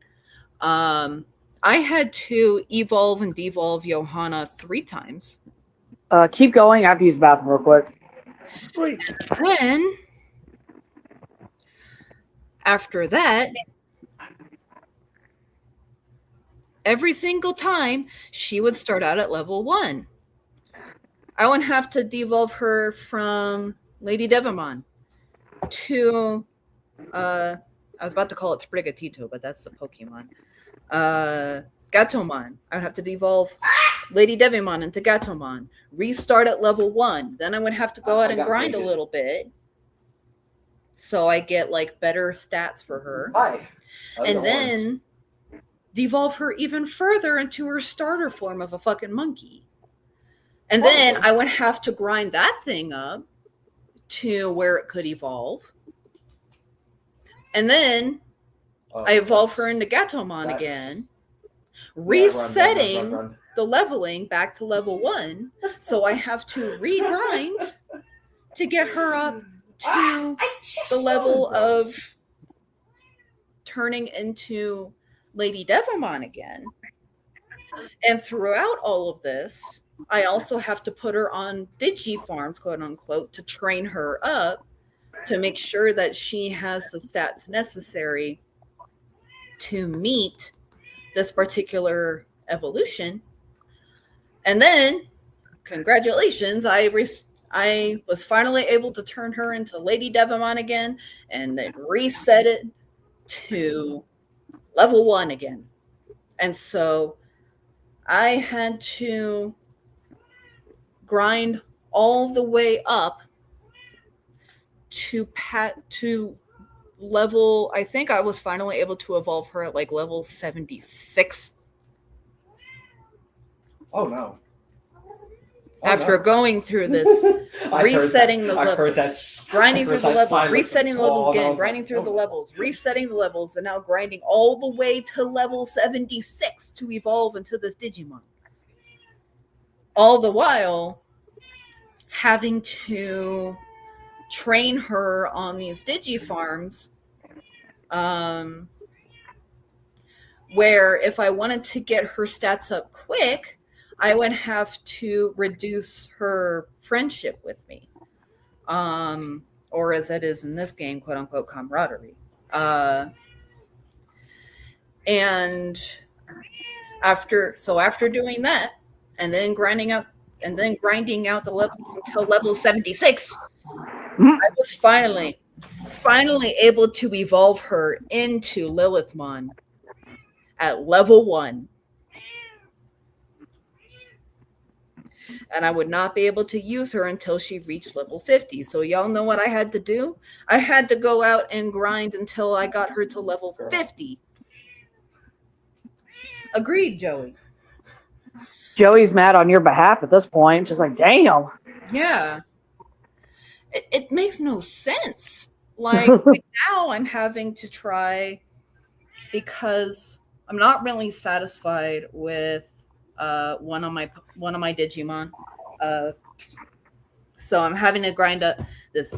I had to evolve and devolve Johanna 3 times. Keep going. I have to use the bathroom real quick. Then, after that, every single time, she would start out at level 1. I would have to devolve her from Lady Devamon to, I was about to call it Sprigatito, but that's the Pokemon. Gatomon. I would have to devolve Lady Devamon into Gatomon. Restart at level 1. Then I would have to go out and grind a little bit. So I get like better stats for her. And then devolve her even further into her starter form of a fucking monkey. And then I would have to grind that thing up to where it could evolve. And then I evolve her into Gatomon again, resetting the leveling back to level 1. So I have to regrind to get her up to the level of turning into Lady Devamon again. And throughout all of this, I also have to put her on Digi farms, quote unquote, to train her up to make sure that she has the stats necessary to meet this particular evolution. And then, congratulations, I was finally able to turn her into Lady Devamon again, and then reset it to level 1 again. And so I had to grind all the way up to level, I think I was finally able to evolve her at like level 76. Oh no. After going through this, resetting the levels, grinding through the levels, resetting the levels again, grinding through the levels, resetting the levels, and now grinding all the way to level 76 to evolve into this Digimon. All the while having to train her on these Digifarms, where if I wanted to get her stats up quick, I would have to reduce her friendship with me, or as it is in this game, quote unquote, camaraderie. And after doing that, and then grinding out the levels until level 76, I was finally able to evolve her into Lilithmon at level 1. And I would not be able to use her until she reached level 50. So y'all know what I had to do? I had to go out and grind until I got her to level 50. Agreed, Joey. Joey's mad on your behalf at this point. Just like, damn. Yeah. It makes no sense. Like right now I'm having to try, because I'm not really satisfied with one of my Digimon. So I'm having to grind up this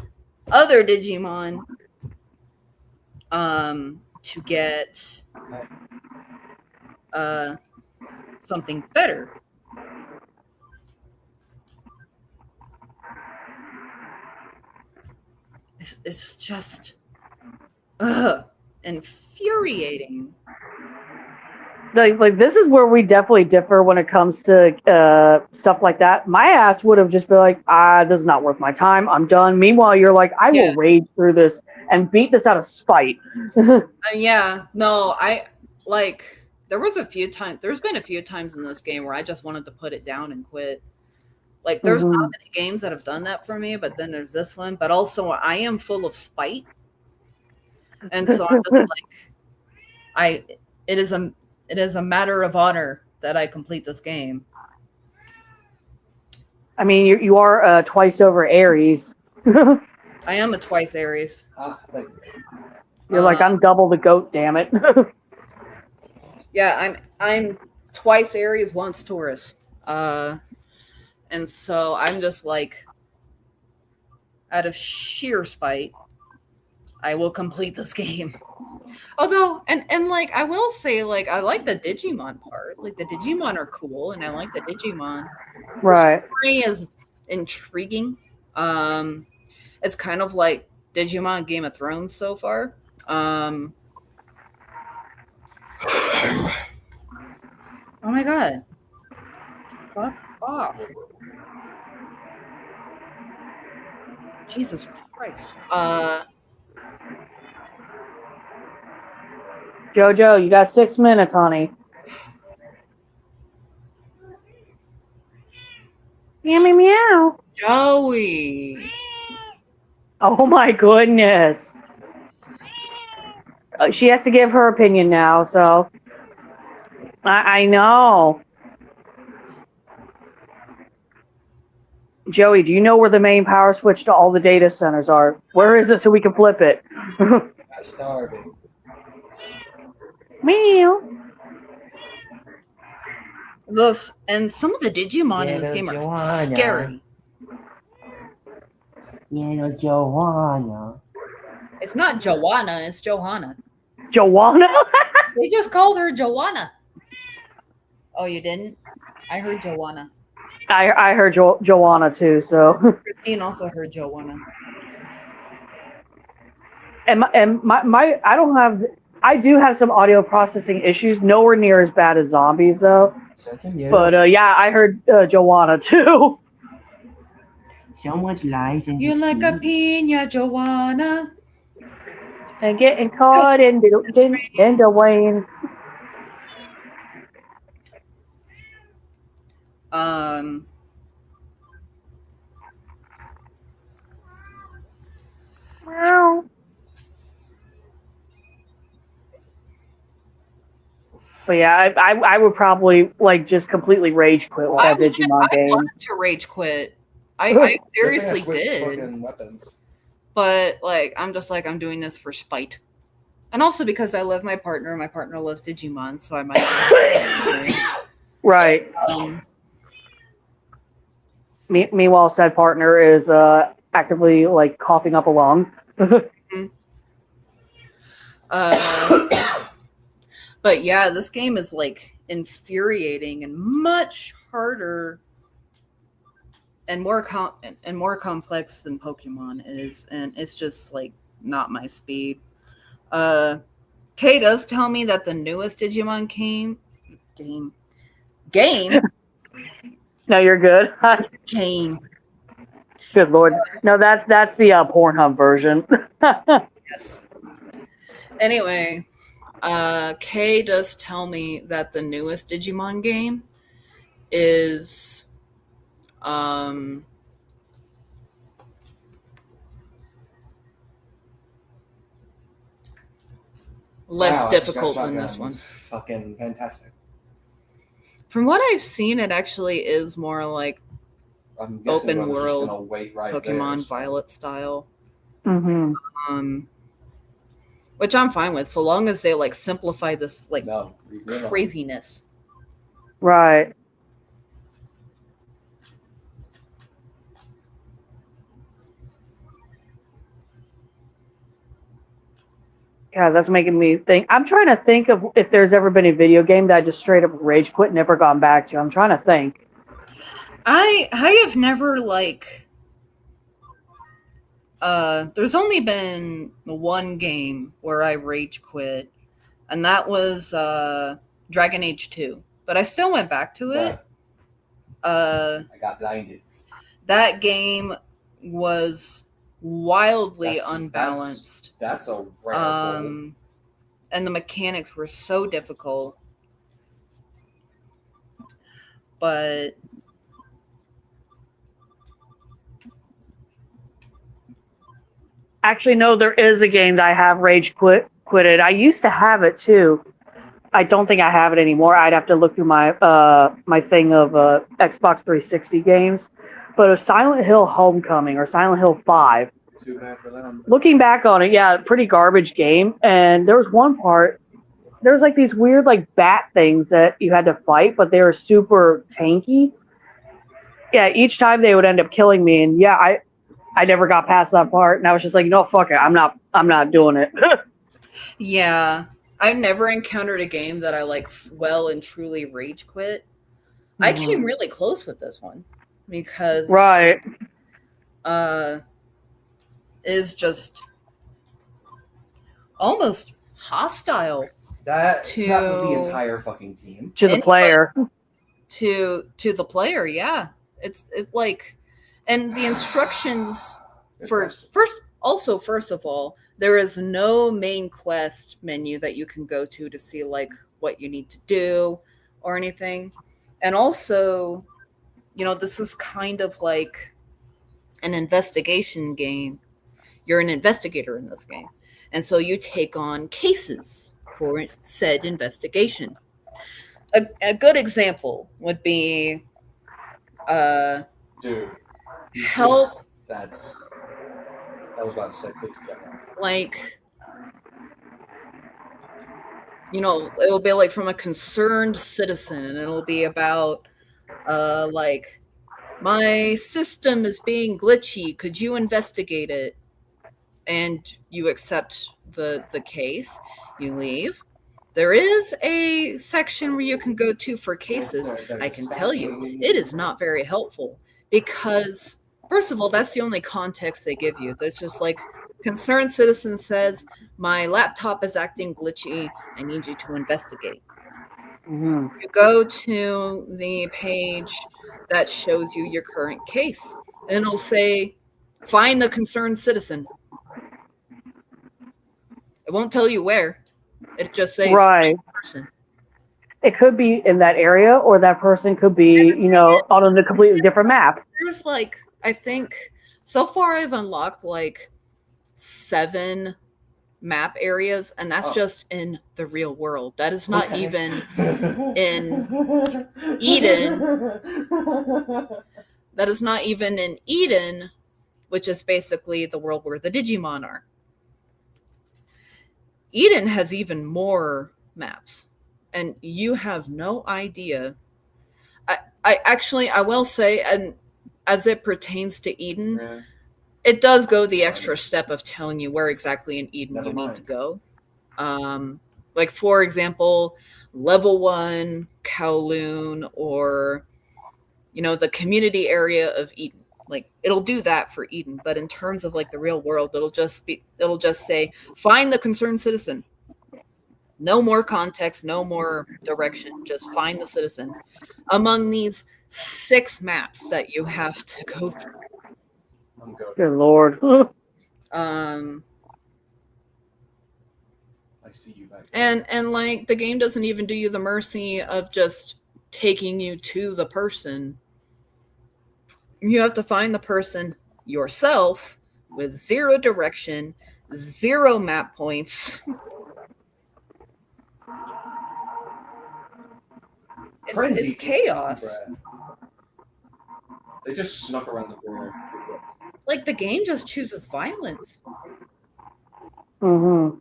other Digimon to get something better. It's just infuriating. Like this is where we definitely differ when it comes to stuff like that. My ass would have just been like, this is not worth my time. I'm done. Meanwhile, you're like, I will rage through this and beat this out of spite. Yeah. No, there's been a few times in this game where I just wanted to put it down and quit. Like, there's not many games that have done that for me, but then there's this one. But also, I am full of spite. And so I'm just like, it is a matter of honor that I complete this game. I mean, you are twice over Aries. I am a twice Aries. You're like, I'm double the goat, damn it. Yeah, I'm twice Aries, once Taurus. And so I'm just like, out of sheer spite, I will complete this game. Although, and like, I will say, like, I like the Digimon part. Like, the Digimon are cool, and I like the Digimon. Right. The story is intriguing. It's kind of like Digimon Game of Thrones so far. Oh my god. Fuck off. Jesus Christ. Jojo, you got 6 minutes, honey. Meow, meow, meow. Joey. Oh my goodness. She has to give her opinion now, so. I know. Joey, do you know where the main power switch to all the data centers are? Where is it so we can flip it? Not starving. Meow. And some of the Digimon in this game are scary. Yeah, Joanna. It's not Joanna, it's Johanna. Joanna? They just called her Joanna. Oh, you didn't? I heard Joanna. I heard Joanna too, so. Christine also heard Joanna. And my I don't have I do have some audio processing issues. Nowhere near as bad as zombies, though. But yeah, I heard Joanna too. So much lies and You like a deceit. pina, Joanna. And getting caught in the Wayne. Meow. But yeah, I would probably like just completely rage quit with that Digimon game. I wanted to rage quit. I seriously switched did. fucking weapons. But like I'm just like I'm doing this for spite. And also because I love my partner. My partner loves Digimon, so I might Right. Meanwhile, said partner is actively like coughing up a lung. But yeah, this game is like infuriating and much harder and more complex than Pokemon is, and it's just like not my speed. Kay does tell me that the newest Digimon game. No, you're good. Game. Good lord. No, that's the Pornhub version. Yes. Anyway, Kay does tell me that the newest Digimon game is less difficult than this one. Fucking fantastic. From what I've seen, it actually is more like open world Pokemon Violet style. Mm-hmm. Which I'm fine with, so long as they like simplify this like craziness. Right. Yeah, that's making me think. I'm trying to think of if there's ever been a video game that I just straight up rage quit, never gone back to. I'm trying to think. I have never like. There's only been one game where I rage quit, and that was Dragon Age 2. But I still went back to it. I got blinded. That game was wildly unbalanced. That's a rare and the mechanics were so difficult. But actually, no, there is a game that I have rage quitted. I used to have it too. I don't think I have it anymore. I'd have to look through my my thing of Xbox 360 games. But it was Silent Hill Homecoming or Silent Hill 5. Too bad for them. Looking back on it, yeah, pretty garbage game. And there was one part, there was like these weird like bat things that you had to fight, but they were super tanky. Yeah, each time they would end up killing me, and yeah, I never got past that part, and I was just like, no, fuck it, I'm not doing it. Yeah, I've never encountered a game that I like well and truly rage quit. I came really close with this one because right. Is just almost hostile. That was the entire fucking team. To the player. To the player, yeah. It's like, and the instructions first of all, there is no main quest menu that you can go to see like what you need to do or anything. And also, you know, this is kind of like an investigation game. You're an investigator in this game. And so you take on cases for said investigation. A good example would be dude, help. I was about to say, please go. Like, you know, it'll be like from a concerned citizen, and it'll be about like, my system is being glitchy, could you investigate it? And you accept the case, you leave. There is a section where you can go to for cases. I can tell you, it is not very helpful because, first of all, that's the only context they give you. There's just like, Concerned citizen says, my laptop is acting glitchy. I need you to investigate. Mm-hmm. You go to the page that shows you your current case, and it'll say, find the concerned citizen. It won't tell you where. It just says, Right. find the person. It could be in that area, or that person could be, on a completely different map. There's like, I think, so far I've unlocked like 7 map areas, and that's just in the real world. That is not even in Eden. That is not even in Eden, which is basically the world where the Digimon are. Eden has even more maps, and you have no idea. I will say, and as it pertains to Eden, it does go the extra step of telling you where exactly in Eden you need to go. Like, for example, level 1 Kowloon, or the community area of Eden. Like, it'll do that for Eden, but in terms of like the real world, it'll just say, find the concerned citizen. No more context, no more direction, just find the citizen among these 6 maps that you have to go through. Good Lord. I see you back. And like, the game doesn't even do you the mercy of just taking you to the person. You have to find the person yourself with 0 direction, 0 map points. It's chaos. They just snuck around the corner. Like, the game just chooses violence. Mm-hmm.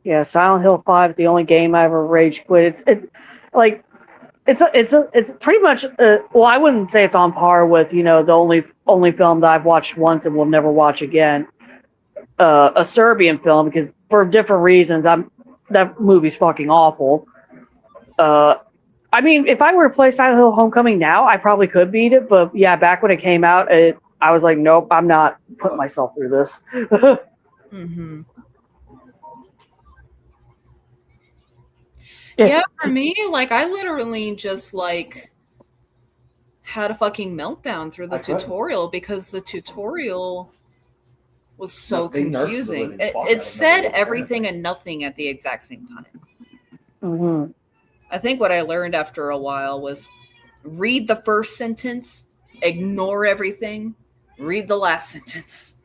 Yeah, Silent Hill 5 is the only game I ever rage quit. It's pretty much well, I wouldn't say it's on par with the only film that I've watched once and will never watch again, a Serbian film, because for different reasons that movie's fucking awful. I mean, if I were to play Silent Hill Homecoming now, I probably could beat it, but yeah, back when it came out, I was like, nope, I'm not putting myself through this. Mm-hmm. Yeah, for me, like, I literally just like had a fucking meltdown through the tutorial, because the tutorial was so confusing. It said everything and nothing at the exact same time. Mm-hmm. I think what I learned after a while was read the first sentence, ignore everything, read the last sentence.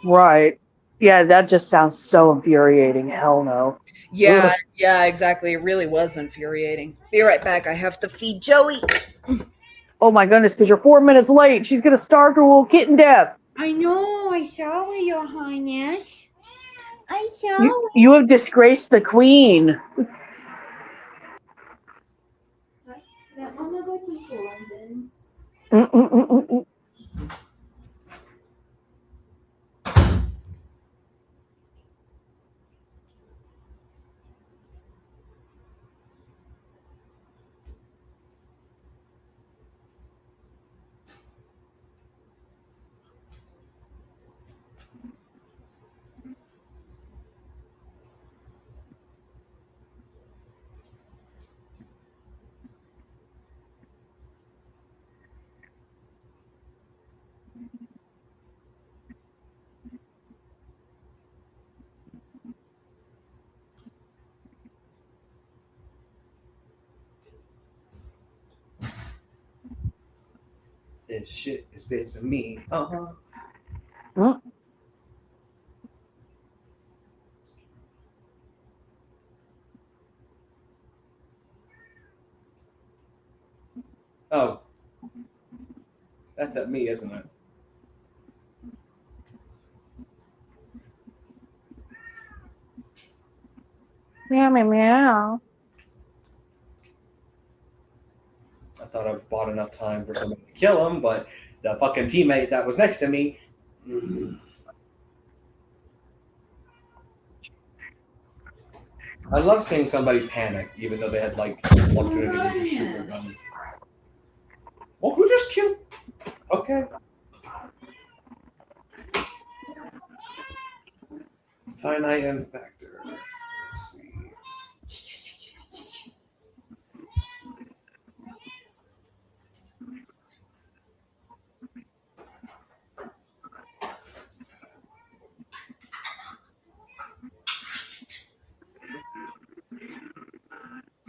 Right. Yeah, that just sounds so infuriating. Hell no. Yeah, exactly. It really was infuriating. Be right back. I have to feed Joey. Oh my goodness, because you're 4 minutes late. She's going to starve her little kitten death. I know. I saw it, Your Highness. I saw it. You have disgraced the queen. Let Mama go to London. This shit is pissing me off. Huh? Oh. That's at me, isn't it? Meow, meow, meow. I thought I've bought enough time for somebody to kill him, but the fucking teammate that was next to me. I love seeing somebody panic, even though they had like opportunity to just shoot their gun. Well, who just killed? Okay. Finite and vector. Let's see.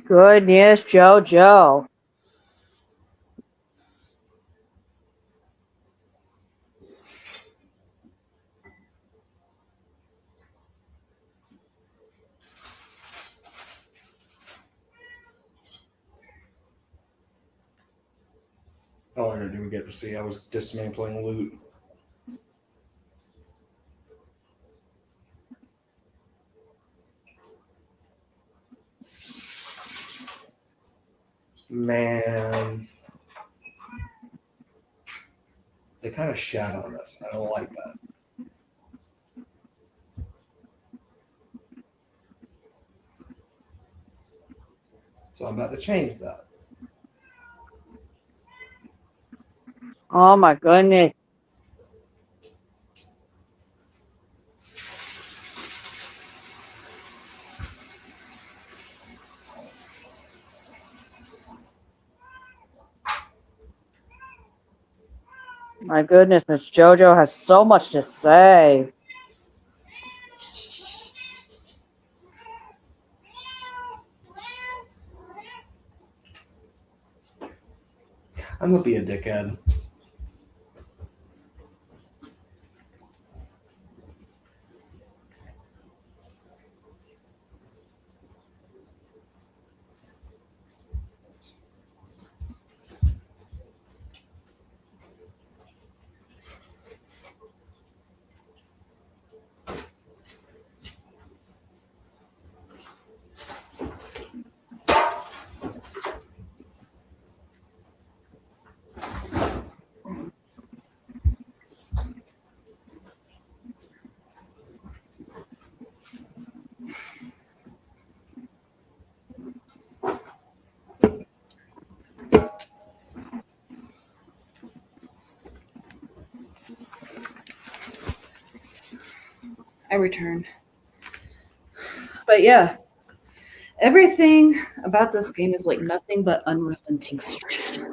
Goodness, JoJo. Oh, I didn't even get to see. I was dismantling loot. Man. They kind of shat on this. I don't like that. So I'm about to change that. Oh my goodness. My goodness, Miss JoJo has so much to say. I'm gonna be a dickhead. I returned. But yeah, everything about this game is like nothing but unrelenting stress.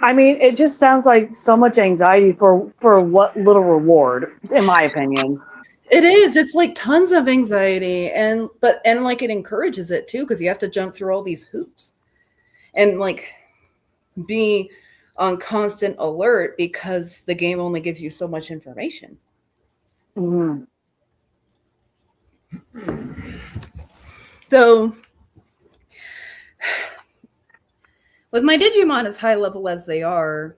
I mean, it just sounds like so much anxiety for what little reward, in my opinion. It is. It's like tons of anxiety, and like it encourages it too, because you have to jump through all these hoops and like be on constant alert because the game only gives you so much information. Mm-hmm. So with my Digimon as high level as they are,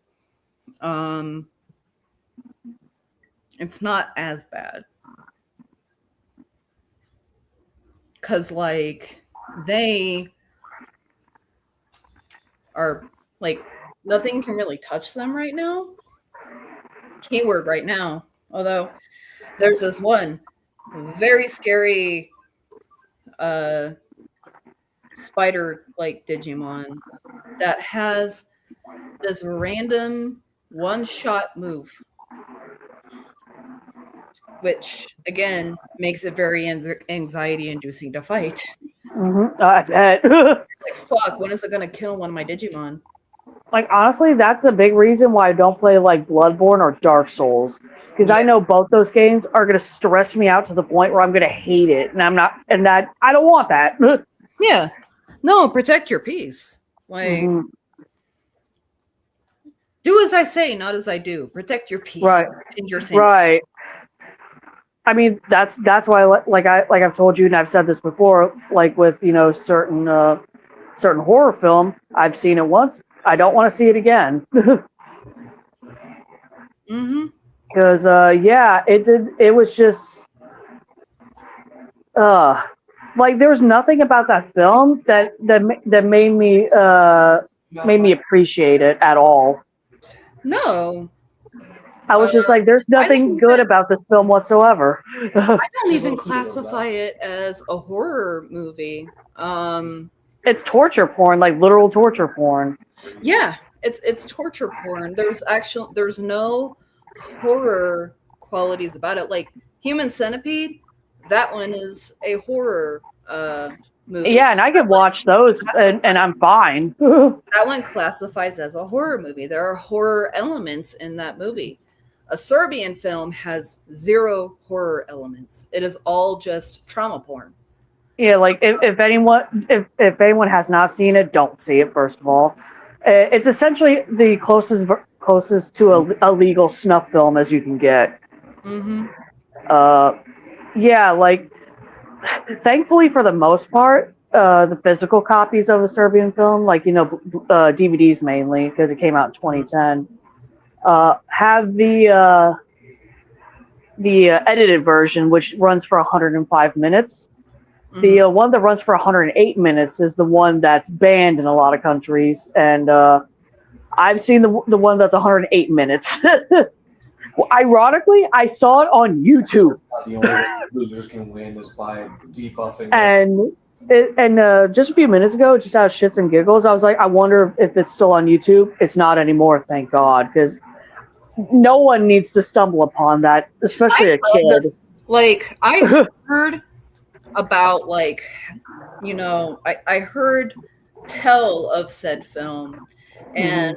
it's not as bad. Because, like, they are, like, nothing can really touch them right now. Keyword right now. Although, there's this one very scary spider-like Digimon that has this random one-shot move, which again makes it very anxiety-inducing to fight. Mm-hmm. I bet. Like, fuck, when is it gonna kill one of my Digimon? Like, honestly, that's a big reason why I don't play like Bloodborne or Dark Souls, because I know both those games are gonna stress me out to the point where I'm gonna hate it, and that I don't want that. Yeah, no, protect your peace. Like, Mm-hmm. do as I say, not as I do. Protect your peace, Right. And your sanity. Right. I mean, that's why, like I've told you, and I've said this before, like with certain horror film, I've seen it once. I don't want to see it again. Mm-hmm. Because it was just like there was nothing about that film that made me appreciate it at all. No, I was just like, there's nothing good about this film whatsoever. I don't even classify it as a horror movie. It's torture porn, like literal torture porn. Yeah, it's torture porn. There's no horror qualities about it. Like Human Centipede, that one is a horror movie. Yeah, and I can watch those, and I'm fine. That one classifies as a horror movie. There are horror elements in that movie. A Serbian film has 0 horror elements. It is all just trauma porn. Yeah, like if anyone has not seen it, don't see it. First of all, it's essentially the closest to a legal snuff film as you can get. Mm-hmm. Yeah, like thankfully for the most part, the physical copies of the Serbian film, like DVDs mainly because it came out in 2010, have the edited version, which runs for 105 minutes. The one that runs for 108 minutes is the one that's banned in a lot of countries, and I've seen the one that's 108 minutes. Well, ironically, I saw it on YouTube. The only way loser can win is by debuffing. And just a few minutes ago, just out of shits and giggles, I was like, I wonder if it's still on YouTube. It's not anymore, thank God, because no one needs to stumble upon that, especially a kid. I heard about I heard tell of said film and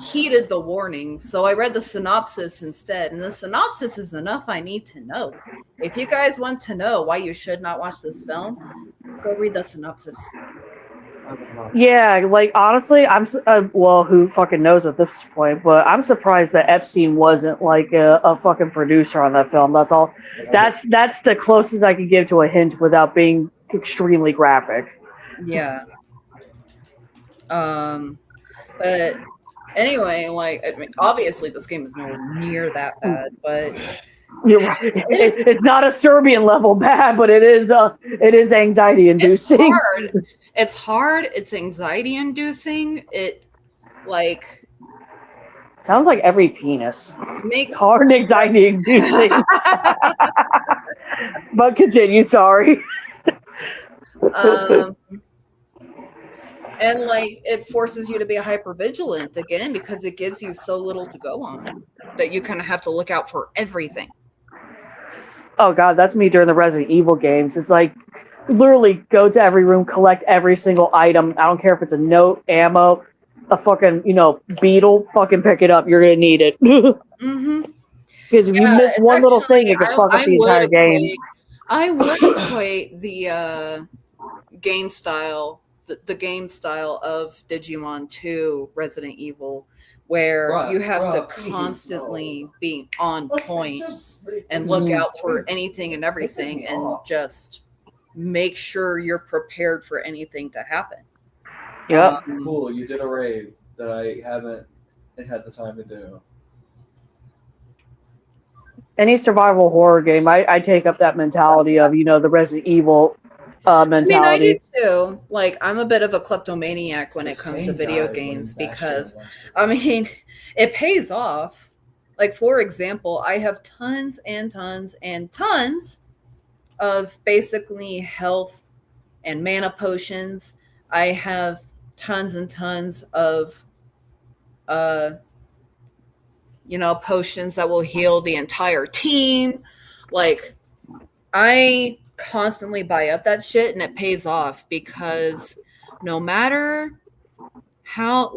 heeded the warning, so I read the synopsis instead, and the synopsis is enough I need to know. If you guys want to know why you should not watch this film, go read the synopsis. Yeah, like honestly, I'm who fucking knows at this point, but I'm surprised that Epstein wasn't like a fucking producer on that film. That's all. That's the closest I could give to a hint without being extremely graphic. Yeah. But anyway, obviously this game is nowhere near that bad, but it's not a Serbian level bad, but it is anxiety inducing. It's hard. It's anxiety inducing. It sounds like every penis makes hard and anxiety inducing. But continue. Sorry. And it forces you to be hyper vigilant again because it gives you so little to go on that you kind of have to look out for everything. Oh God, that's me during the Resident Evil games. It's like literally go to every room, collect every single item. I don't care if it's a note, ammo, a fucking beetle. Fucking pick it up. You're gonna need it. Mm-hmm. Because if you miss one little thing, it can fuck up the entire game. I would equate the game style, the game style of Digimon to Resident Evil, where you have to constantly be on point and look out for anything and everything and just make sure you're prepared for anything to happen. Yep. Cool, you did a raid that I haven't had the time to do. Any survival horror game, I take up that mentality of, the Resident Evil mentality. I do too. I'm a bit of a kleptomaniac when it comes to video games because, it pays off. For example, I have tons and tons and tons of basically health and mana potions. I have tons and tons of potions that will heal the entire team. I constantly buy up that shit and it pays off because no matter how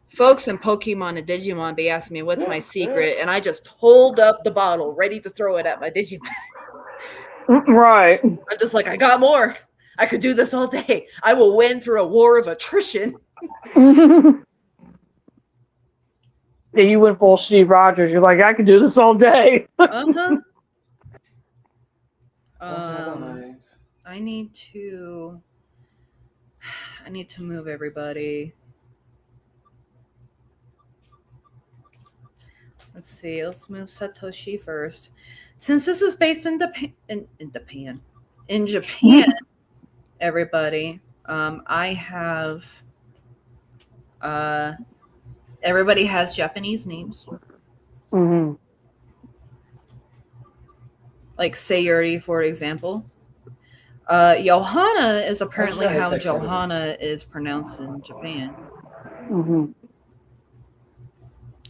folks in Pokemon and Digimon be asking me what's my secret, and I just hold up the bottle ready to throw it at my Digimon. Right. I'm just like, I got more. I could do this all day. I will win through a war of attrition. Yeah, you went full Steve Rogers. You're like, I could do this all day. Uh-huh. I need to move everybody. Let's see. Let's move Satoshi first. Since this is based in Japan, everybody, I have everybody has Japanese names. Mm-hmm. Like Sayuri, for example. Johanna is apparently how Johanna is pronounced in Japan.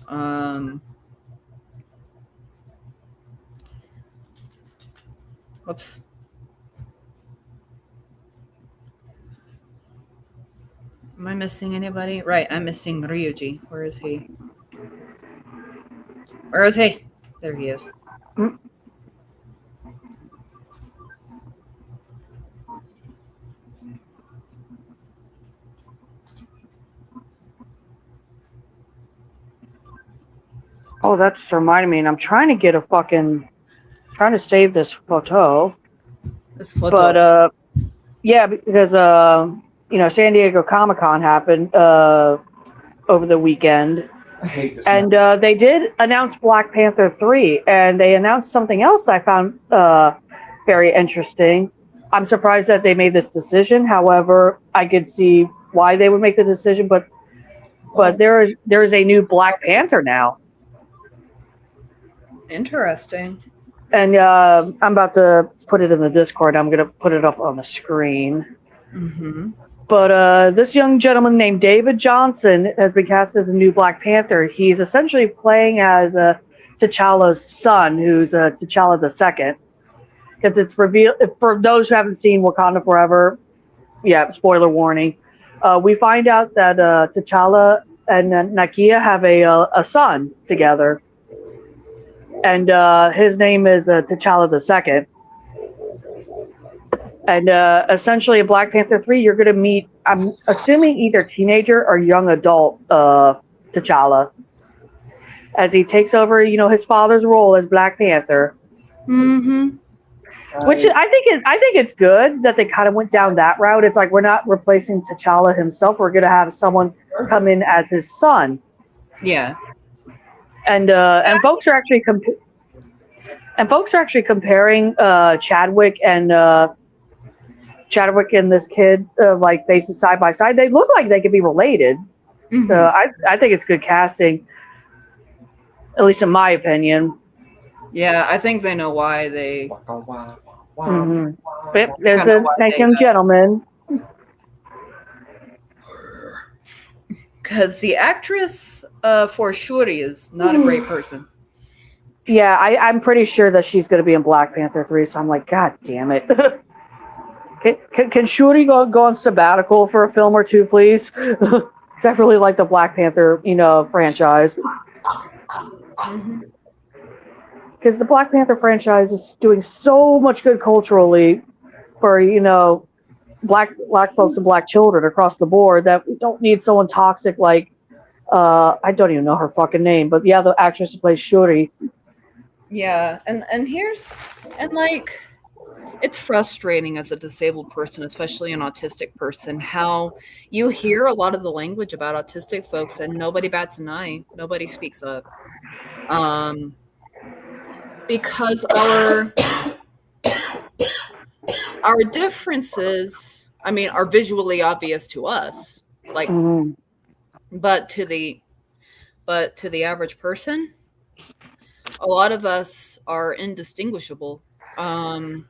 Mm-hmm. Whoops. Am I missing anybody? Right, I'm missing Ryuji. Where is he? Where is he? There he is. Oh, that just reminded me, and I'm trying to get a fucking, trying to save this photo. This photo. But, yeah, because, you know, San Diego Comic-Con happened over the weekend. I hate this. And they did announce Black Panther 3, and they announced something else that I found very interesting. I'm surprised that they made this decision. However, I could see why they would make the decision, but there is a new Black Panther now. Interesting. And I'm about to put it in the Discord. I'm going to put it up on the screen. Mm-hmm. But this young gentleman named David Johnson has been cast as a new Black Panther. He's essentially playing as T'Challa's son, who's T'Challa II. Because it's revealed, for those who haven't seen Wakanda Forever, yeah, spoiler warning. We find out that T'Challa and Nakia have a son together. And his name is T'Challa II. And essentially, in Black Panther 3, you're going to meet, I'm assuming, either teenager or young adult T'Challa, as he takes over, you know, his father's role as Black Panther. Mm-hmm. Which I think it's good that they kind of went down that route. It's like, we're not replacing T'Challa himself. We're going to have someone come in as his son. Yeah. And folks are actually comparing Chadwick and this kid, like, faces side by side. They look like they could be related. Mm-hmm. So I think it's good casting, at least in my opinion. Yeah, I think they know why they. Mm-hmm. Yep, there's a nice young gentleman. Because the actress for Shuri is not a great person. Yeah, I'm pretty sure that she's going to be in Black Panther 3, so I'm like, God damn it. Can Shuri go on sabbatical for a film or two, please? Because I really like the Black Panther, you know, franchise. Because the Black Panther franchise is doing so much good culturally for, you know, black folks and black children across the board, that we don't need someone toxic like I don't even know her fucking name, but yeah, the actress who plays Shuri. Yeah, and like, it's frustrating as a disabled person, especially an autistic person, how you hear a lot of the language about autistic folks and nobody bats an eye, nobody speaks up, because our differences, I mean, are visually obvious to us, like, but to the average person, a lot of us are indistinguishable, and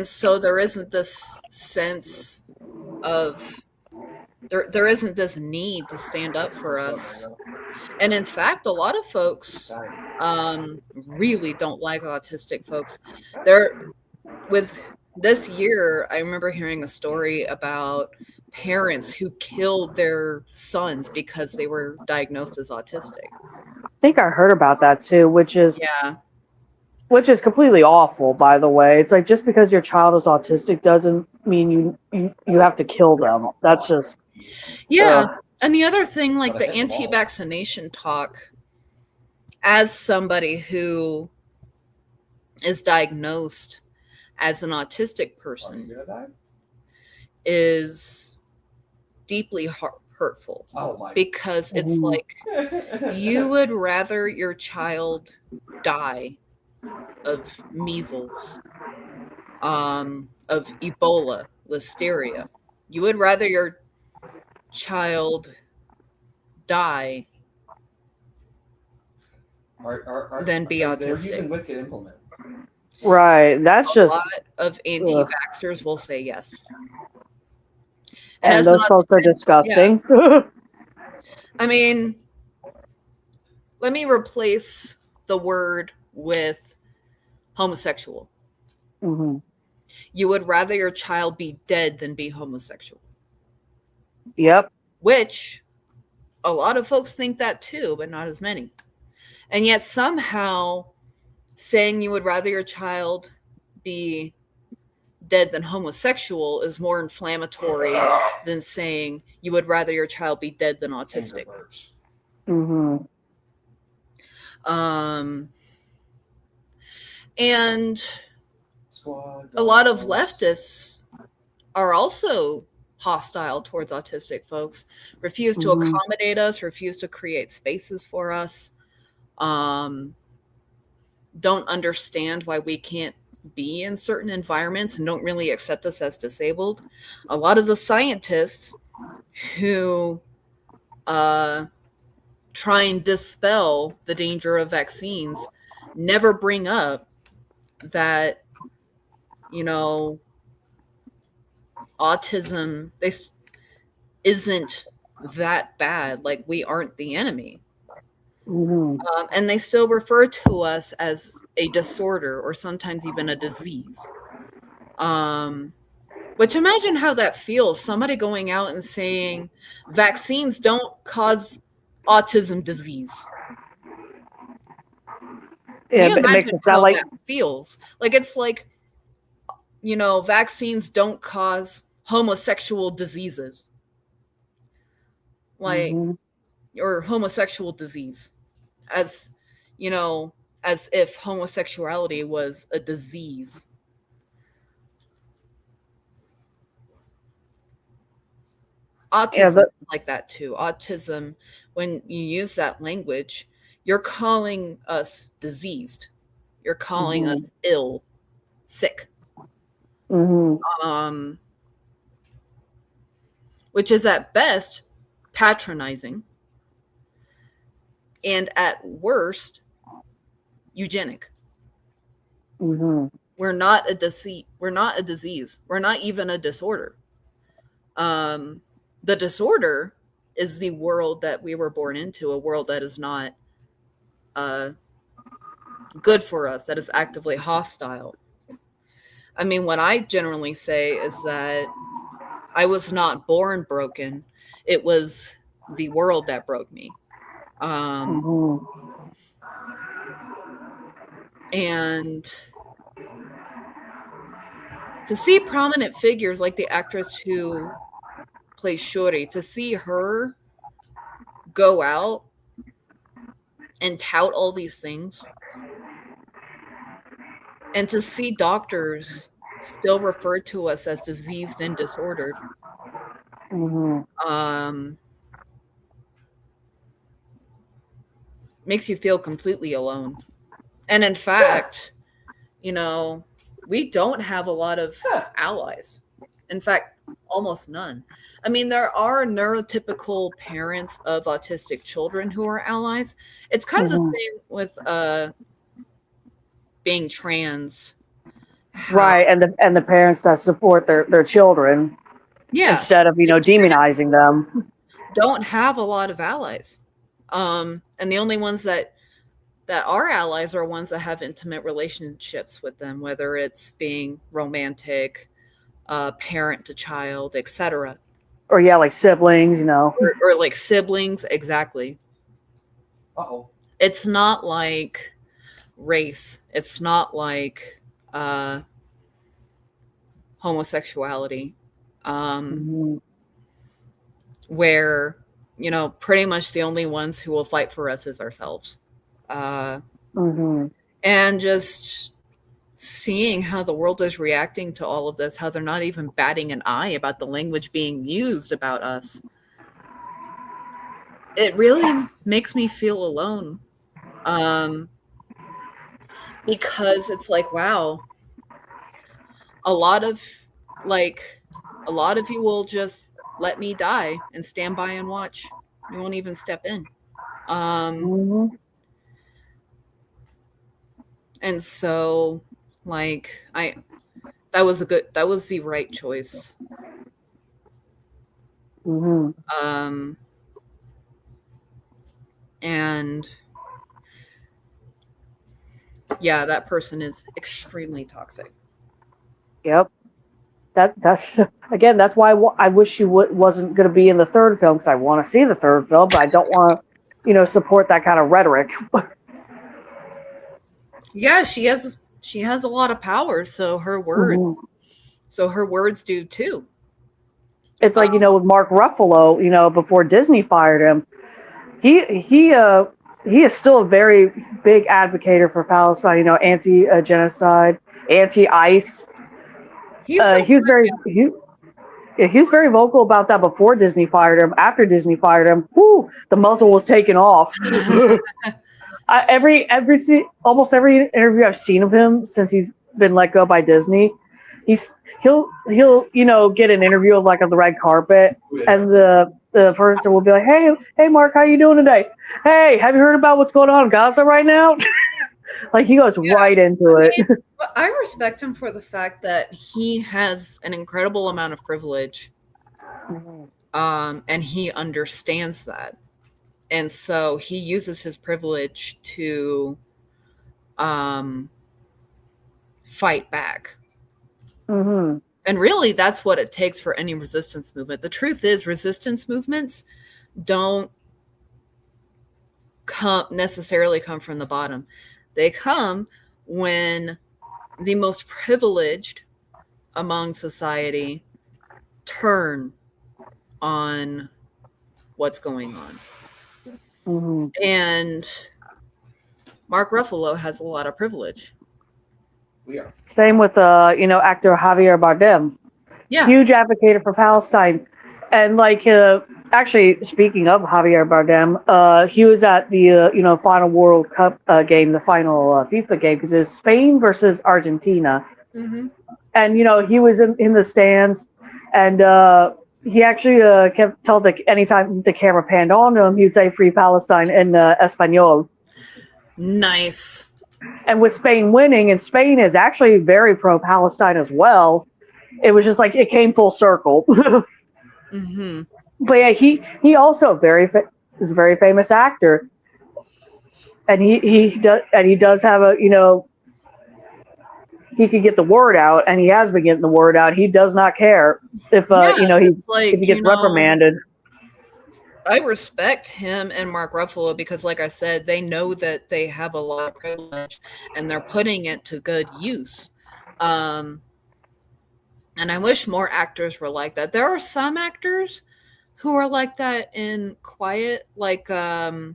so there isn't this sense of there isn't this need to stand up for us. And in fact, a lot of folks really don't like autistic folks. With this year, I remember hearing a story about parents who killed their sons because they were diagnosed as autistic. I think I heard about that too, which is completely awful, by the way. It's like, just because your child is autistic doesn't mean you have to kill them. That's just And the other thing, like the anti-vaccination talk, as somebody who is diagnosed as an autistic person, is deeply hurtful. Because it's like, you would rather your child die of measles, of Ebola, listeria. You would rather your child die than be autistic. They're using wicked implement. right. That's A just lot of anti-vaxxers will say yes. and those folks are disgusting. I mean, let me replace the word with homosexual. Mm-hmm. You would rather your child be dead than be homosexual. Yep. Which a lot of folks think that too, but not as many. And yet somehow saying you would rather your child be dead than homosexual is more inflammatory than saying you would rather your child be dead than autistic. Mm-hmm. And a lot of leftists are also hostile towards autistic folks, refuse to accommodate us, refuse to create spaces for us, don't understand why we can't be in certain environments and don't really accept us as disabled. A lot of the scientists who try and dispel the danger of vaccines never bring up that, you know, autism isn't that bad. Like, we aren't the enemy. And they still refer to us as a disorder or sometimes even a disease. Which, imagine how that feels. Somebody going out and saying vaccines don't cause autism disease. Yeah, Can you it makes imagine it sound how like that feels? Like, it's like, you know, vaccines don't cause homosexual diseases. Like, or homosexual disease. As, you know, as if homosexuality was a disease. Autism is like that too. Autism, when you use that language, you're calling us diseased. You're calling us ill, sick. Which is at best patronizing, and at worst eugenic. We're not a disease. We're not a disease. We're not even a disorder. The disorder is the world that we were born into, a world that is not good for us, that is actively hostile. I mean, what I generally say is that I was not born broken. It was the world that broke me. And to see prominent figures like the actress who plays Shuri, to see her go out and tout all these things, and to see doctors still refer to us as diseased and disordered, makes you feel completely alone. And in fact, you know, we don't have a lot of allies. In fact, almost none. I mean, there are neurotypical parents of autistic children who are allies. It's kind of the same with being trans. Right, and the parents that support their children, instead of, you know, demonizing them, don't have a lot of allies. And the only ones that are allies are ones that have intimate relationships with them, whether it's being romantic, parent to child, etc. Or like siblings, you know, or like siblings, exactly. It's not like race. It's not like homosexuality, where, you know, pretty much the only ones who will fight for us is ourselves. And just seeing how the world is reacting to all of this, how they're not even batting an eye about the language being used about us, it really makes me feel alone. Because it's like, wow, a lot of you will just let me die and stand by and watch. You won't even step in. And so, like, that was the right choice. And Yeah, that person is extremely toxic. Yep. That's again. That's why I wish she wasn't going to be in the third film, because I want to see the third film, but I don't want to, support that kind of rhetoric. Yeah, she has a lot of power, so her words do too. It's like, with Mark Ruffalo, before Disney fired him, he is still a very big advocate for Palestine. Anti-genocide, anti-ICE. He was very vocal about that before Disney fired him. After Disney fired him, the muzzle was taken off. Almost every interview I've seen of him since he's been let go by Disney, he'll get an interview of like on the red carpet, and the person will be like, hey Mark, how you doing today? Hey, have you heard about what's going on in Gaza right now? Like, he goes right into it. I respect him for the fact that he has an incredible amount of privilege, and he understands that, and so he uses his privilege to fight back. Mm-hmm. And really, that's what it takes for any resistance movement. The truth is, resistance movements don't necessarily come from the bottom. They come when the most privileged among society turn on what's going on. Mm-hmm. And Mark Ruffalo has a lot of privilege. Yeah. Same with actor Javier Bardem. Yeah. Huge advocate for Palestine. And like, actually, speaking of Javier Bardem, he was at the final World Cup game, the final FIFA game, because it was Spain versus Argentina. Mm-hmm. And he was in the stands, and he actually kept telling anytime the camera panned on him, he'd say "Free Palestine" in Espanol. Nice. And with Spain winning, and Spain is actually very pro-Palestine as well, it was just like it came full circle. Mm-hmm. But yeah, he also is a very famous actor, and he does have a he could get the word out, and he has been getting the word out. He does not care if if he gets reprimanded. I respect him and Mark Ruffalo because, like I said, they know that they have a lot of privilege and they're putting it to good use. And I wish more actors were like that. There are some actors who are like that in quiet, like, oh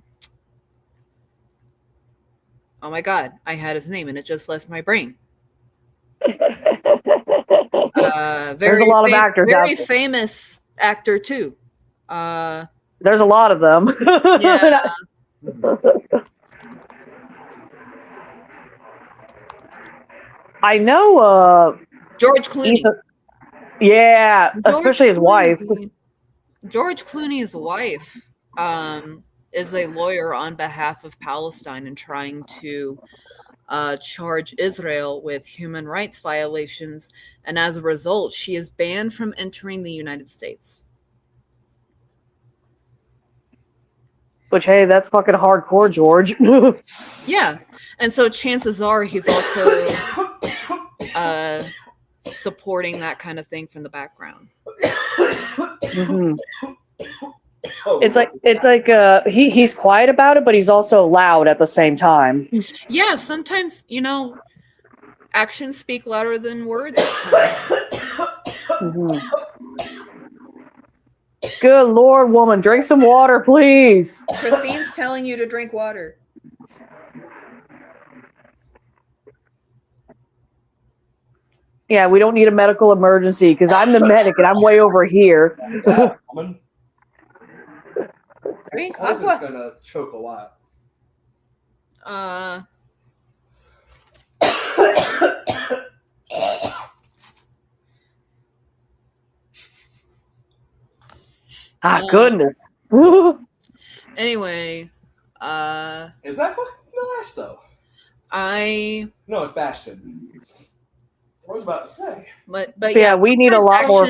my God, I had his name and it just left my brain. There's a lot of actors out very there. famous actor too. There's a lot of them. Yeah. I know George Clooney. Especially his wife. George Clooney's wife is a lawyer on behalf of Palestine and trying to charge Israel with human rights violations. And as a result, she is banned from entering the United States. Which, hey, that's fucking hardcore, George. Yeah. And so chances are he's also supporting that kind of thing from the background. Mm-hmm. It's like he's quiet about it, but he's also loud at the same time. Yeah, sometimes, actions speak louder than words at times. Mm-hmm. Good Lord, woman, drink some water, please. Christine's telling you to drink water. Yeah, we don't need a medical emergency because I'm the medic and I'm way over here. Yeah, woman. Drink How's this aqua. gonna choke a lot? Goodness. Anyway, Is that fucking the last though? No, it's Bastion. I was about to say. But yeah, we need a lot more.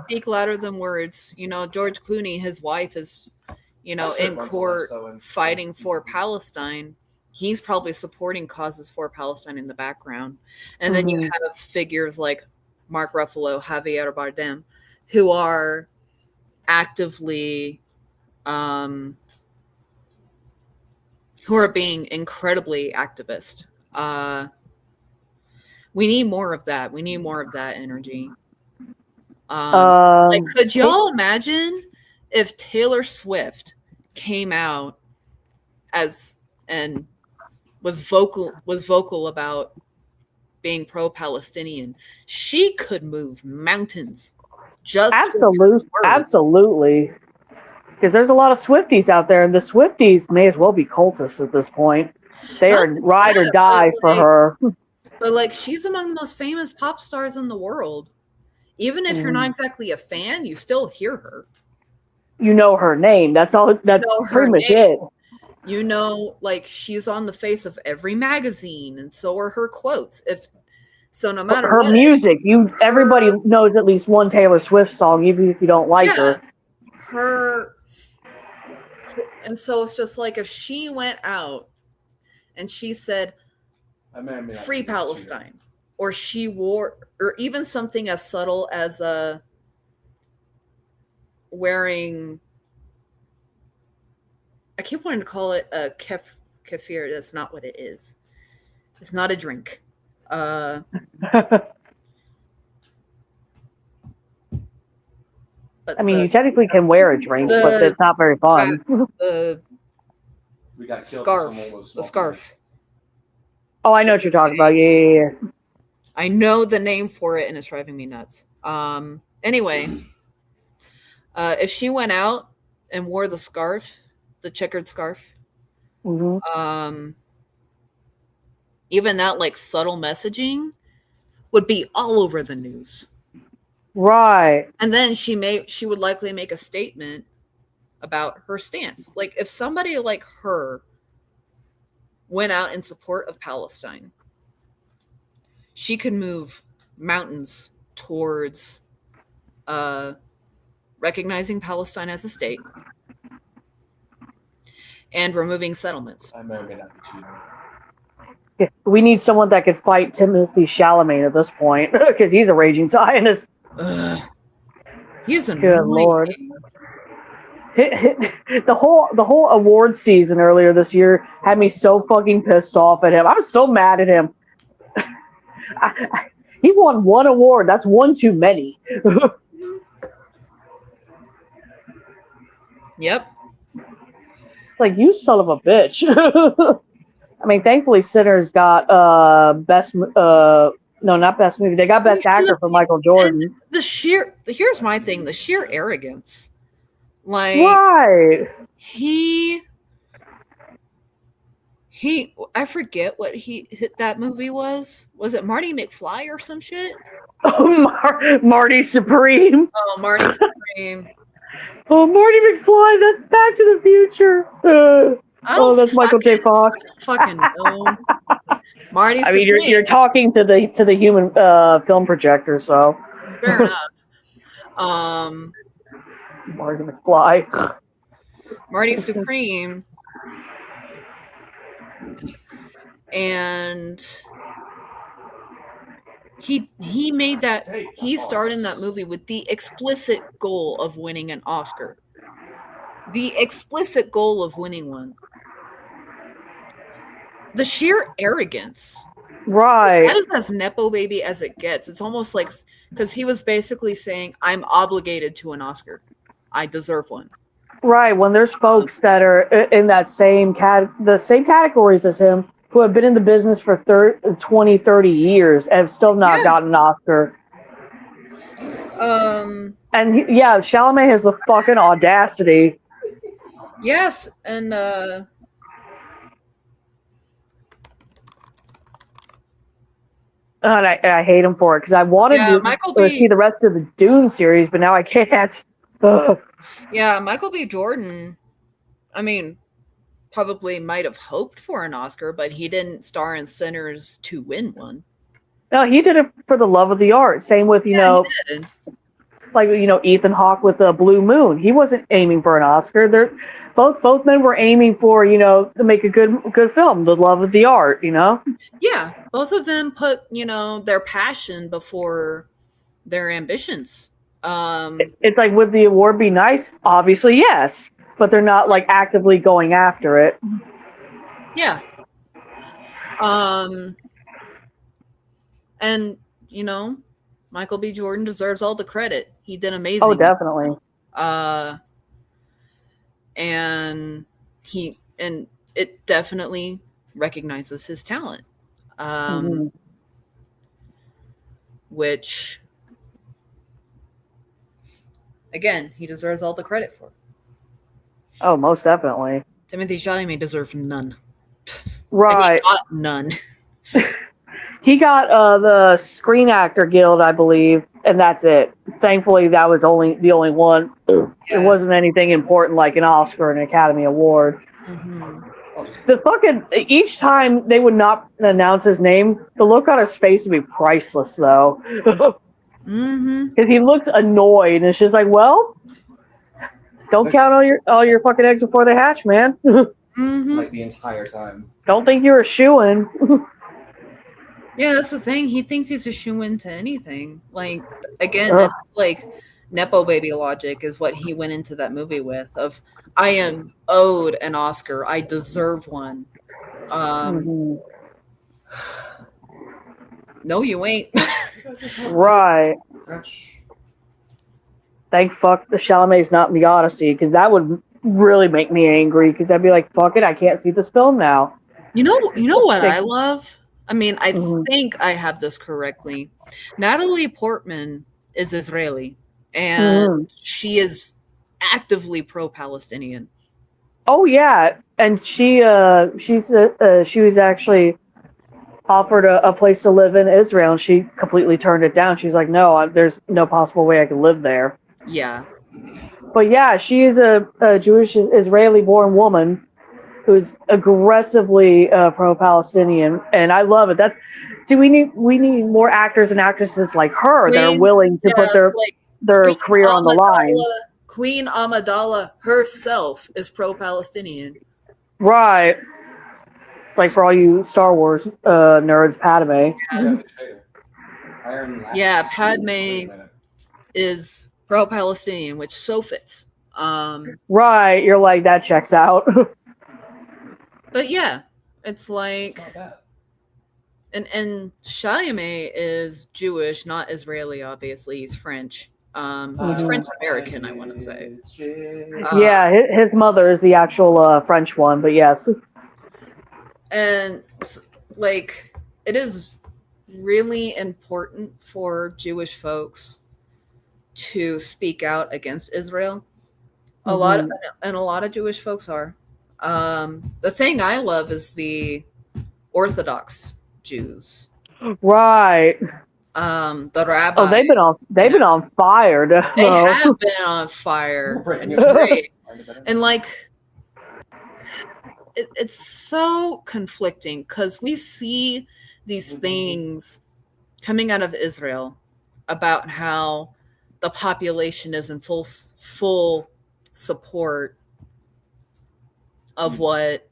Speak louder than words. George Clooney, his wife is, in court fighting for Palestine. he's probably supporting causes for Palestine in the background. And then you have figures like Mark Ruffalo, Javier Bardem, who are actively who are being incredibly activist. We need more of that. We need more of that energy. Like, could y'all imagine if Taylor Swift came out and was vocal about being pro-Palestinian? She could move mountains. Just absolutely. Because there's a lot of Swifties out there, and the Swifties may as well be cultists at this point. They are ride or die for her. But like, she's among the most famous pop stars in the world. Even if you're not exactly a fan, you still hear her. You know her name. That's all. That's pretty much it. You know, like, she's on the face of every magazine, and so are her quotes. No matter her what, music, everybody knows at least one Taylor Swift song, even if you don't like her. And so it's just like, if she went out and she said, "Free Palestine," or she wore, or even something as subtle as wearing, I keep wanting to call it a kefir. That's not what it is. It's not a drink. I mean, you technically can wear a drink, but it's not very fun. We got killed. The scarf. Oh, I know what you're talking about. Yeah. I know the name for it, and it's driving me nuts. Anyway, if she went out and wore the scarf, the checkered scarf, even that like subtle messaging would be all over the news. Right. And then she would likely make a statement about her stance. Like, if somebody like her went out in support of Palestine, she could move mountains towards recognizing Palestine as a state and removing settlements. I may or may not be cheating. Yeah, we need someone that could fight Timothy Chalamet at this point, because he's a raging Zionist. He's annoying. Good Lord. The whole awards season earlier this year had me so fucking pissed off at him. I'm still mad at him. He won one award. That's one too many. Yep. It's like, you son of a bitch. I mean, thankfully Sinners got best not best movie. They got best actor for Michael Jordan. Here's my thing, the sheer arrogance. Like, right. I forget what that movie was. Was it Marty McFly or some shit? Oh, Marty Supreme. Oh, Marty Supreme. Oh, Marty McFly. That's Back to the Future. That's Michael J. Fox. Fucking no. Marty I Supreme. mean, you're talking to the human film projector, so. Fair enough. Marty McFly. Marty Supreme. And he made that, he starred in that movie with the explicit goal of winning an Oscar. The explicit goal of winning one. The sheer arrogance. Right. That is as Nepo baby as it gets. It's almost like, because he was basically saying, I'm obligated to an Oscar. I deserve one. Right. When there's folks that are in that same the same categories as him, who have been in the business for 20, 30 years and have still not gotten an Oscar. And Chalamet has the fucking audacity. Yes, and I hate him for it, because I wanted to see the rest of the Dune series, but now I can't. Yeah, Michael B. Jordan, I mean, probably might have hoped for an Oscar, but he didn't star in Sinners to win one. No, he did it for the love of the art. Same with, like Ethan Hawke with the Blue Moon. He wasn't aiming for an Oscar. They're both men were aiming for to make a good film, the love of the art. Yeah, both of them put their passion before their ambitions. It's like, would the award be nice? Obviously, yes, but they're not like actively going after it. Yeah. And Michael B. Jordan deserves all the credit. He did amazing. Oh, definitely. And it definitely recognizes his talent. Which, again, he deserves all the credit for. Oh, most definitely. Timothée Chalamet deserves none. Right. And he got none. He got the Screen Actor Guild, I believe, and that's it. Thankfully, that was the only one. Yeah. It wasn't anything important like an Oscar or an Academy Award. The fucking each time they would not announce his name, the look on his face would be priceless, though. Because he looks annoyed, and it's just like, well, don't count all your fucking eggs before they hatch, man. Like the entire time. Don't think you're a shoo-in. Yeah, that's the thing. He thinks he's a shoo-in to anything. Like, again, that's like Nepo baby logic is what he went into that movie with. Of, I am owed an Oscar. I deserve one. No, you ain't. Right. Thank fuck the Chalamet's not in the Odyssey, because that would really make me angry, because I'd be like, fuck it, I can't see this film now. You know what I love? I mean, I think I have this correctly. Natalie Portman is Israeli, and she is actively pro-Palestinian. Oh yeah, and she was actually offered a place to live in Israel, and she completely turned it down. She's like, no, there's no possible way I can live there. Yeah. But yeah, she is a Jewish Israeli-born woman who's aggressively pro-Palestinian, and I love it. We need more actors and actresses like her that are willing to put their career on the line. Queen Amidala herself is pro-Palestinian. Right. Like for all you Star Wars nerds, Padme. Yeah, Padme is pro-Palestinian, which so fits. Right, you're like, that checks out. But yeah, it's like, and Chalamet is Jewish, not Israeli. Obviously, he's French. He's French American, I want to say. Yeah, his mother is the actual French one, but yes. And like, it is really important for Jewish folks to speak out against Israel. A lot of Jewish folks are. The thing I love is the Orthodox Jews. Right. The rabbis. Oh, they've been on fire. They have been on fire. And it's great. And like, it's so conflicting because we see these things coming out of Israel about how the population is in full support of what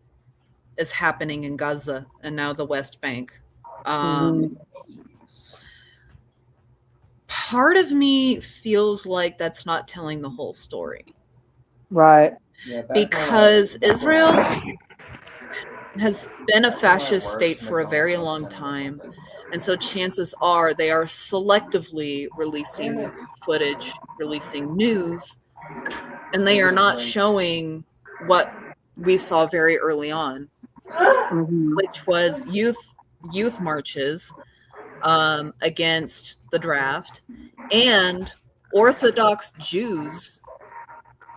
is happening in Gaza and now the West Bank. Part of me feels like that's not telling the whole story. Right. Because Israel has been a fascist state for a very long time. And so chances are they are selectively releasing footage, releasing news, and they are not showing what we saw very early on, which was youth marches against the draft, and Orthodox Jews,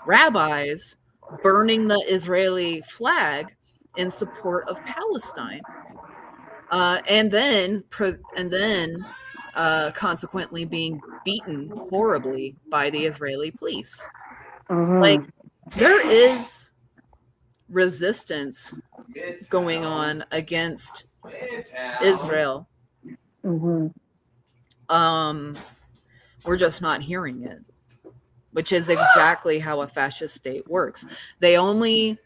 rabbis, burning the Israeli flag in support of Palestine, and then consequently being beaten horribly by the Israeli police. Like, there is resistance going on against Israel. We're just not hearing it. which is exactly how a fascist state works. They only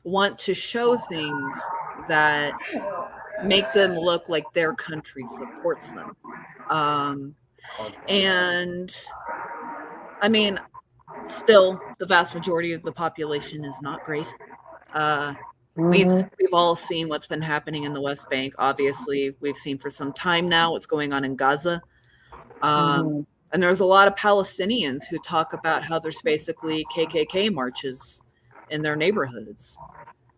want to show things that make them look like their country supports them. And I mean, still, the vast majority of the population is not great. We've all seen what's been happening in the West Bank. Obviously, we've seen for some time now what's going on in Gaza. And there's a lot of Palestinians who talk about how there's basically KKK marches in their neighborhoods.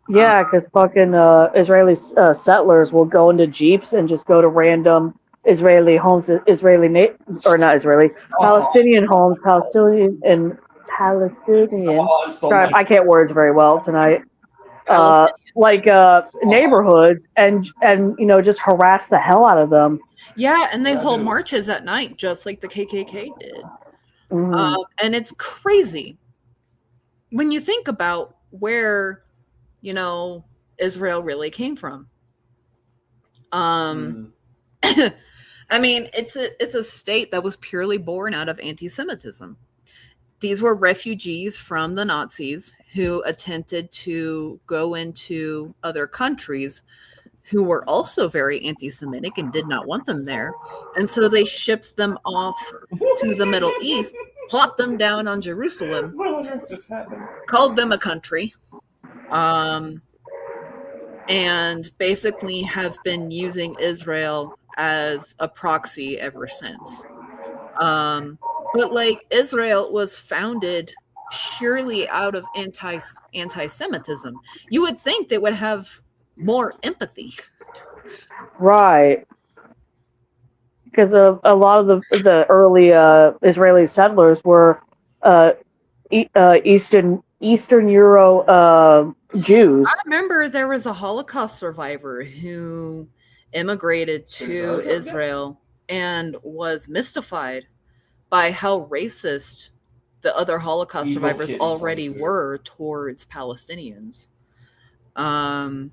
Yeah, because fucking Israeli settlers will go into jeeps and just go to random Israeli homes, Palestinian homes, Palestinian. Sorry, I can't words very well tonight. Neighborhoods and just harass the hell out of them. Yeah, and they hold marches at night, just like the KKK did. And it's crazy when you think about where, Israel really came from. I mean, it's a state that was purely born out of anti-Semitism. These were refugees from the Nazis who attempted to go into other countries who were also very anti-Semitic and did not want them there. And so they shipped them off to the Middle East, plopped them down on Jerusalem, called them a country, and basically have been using Israel as a proxy ever since. But Israel was founded purely out of anti-Semitism. You would think they would have more empathy. Right. Because a lot of the early Israeli settlers were Eastern Euro Jews. I remember there was a Holocaust survivor who immigrated to Israel and was mystified by how racist the other Holocaust survivors already were towards Palestinians. But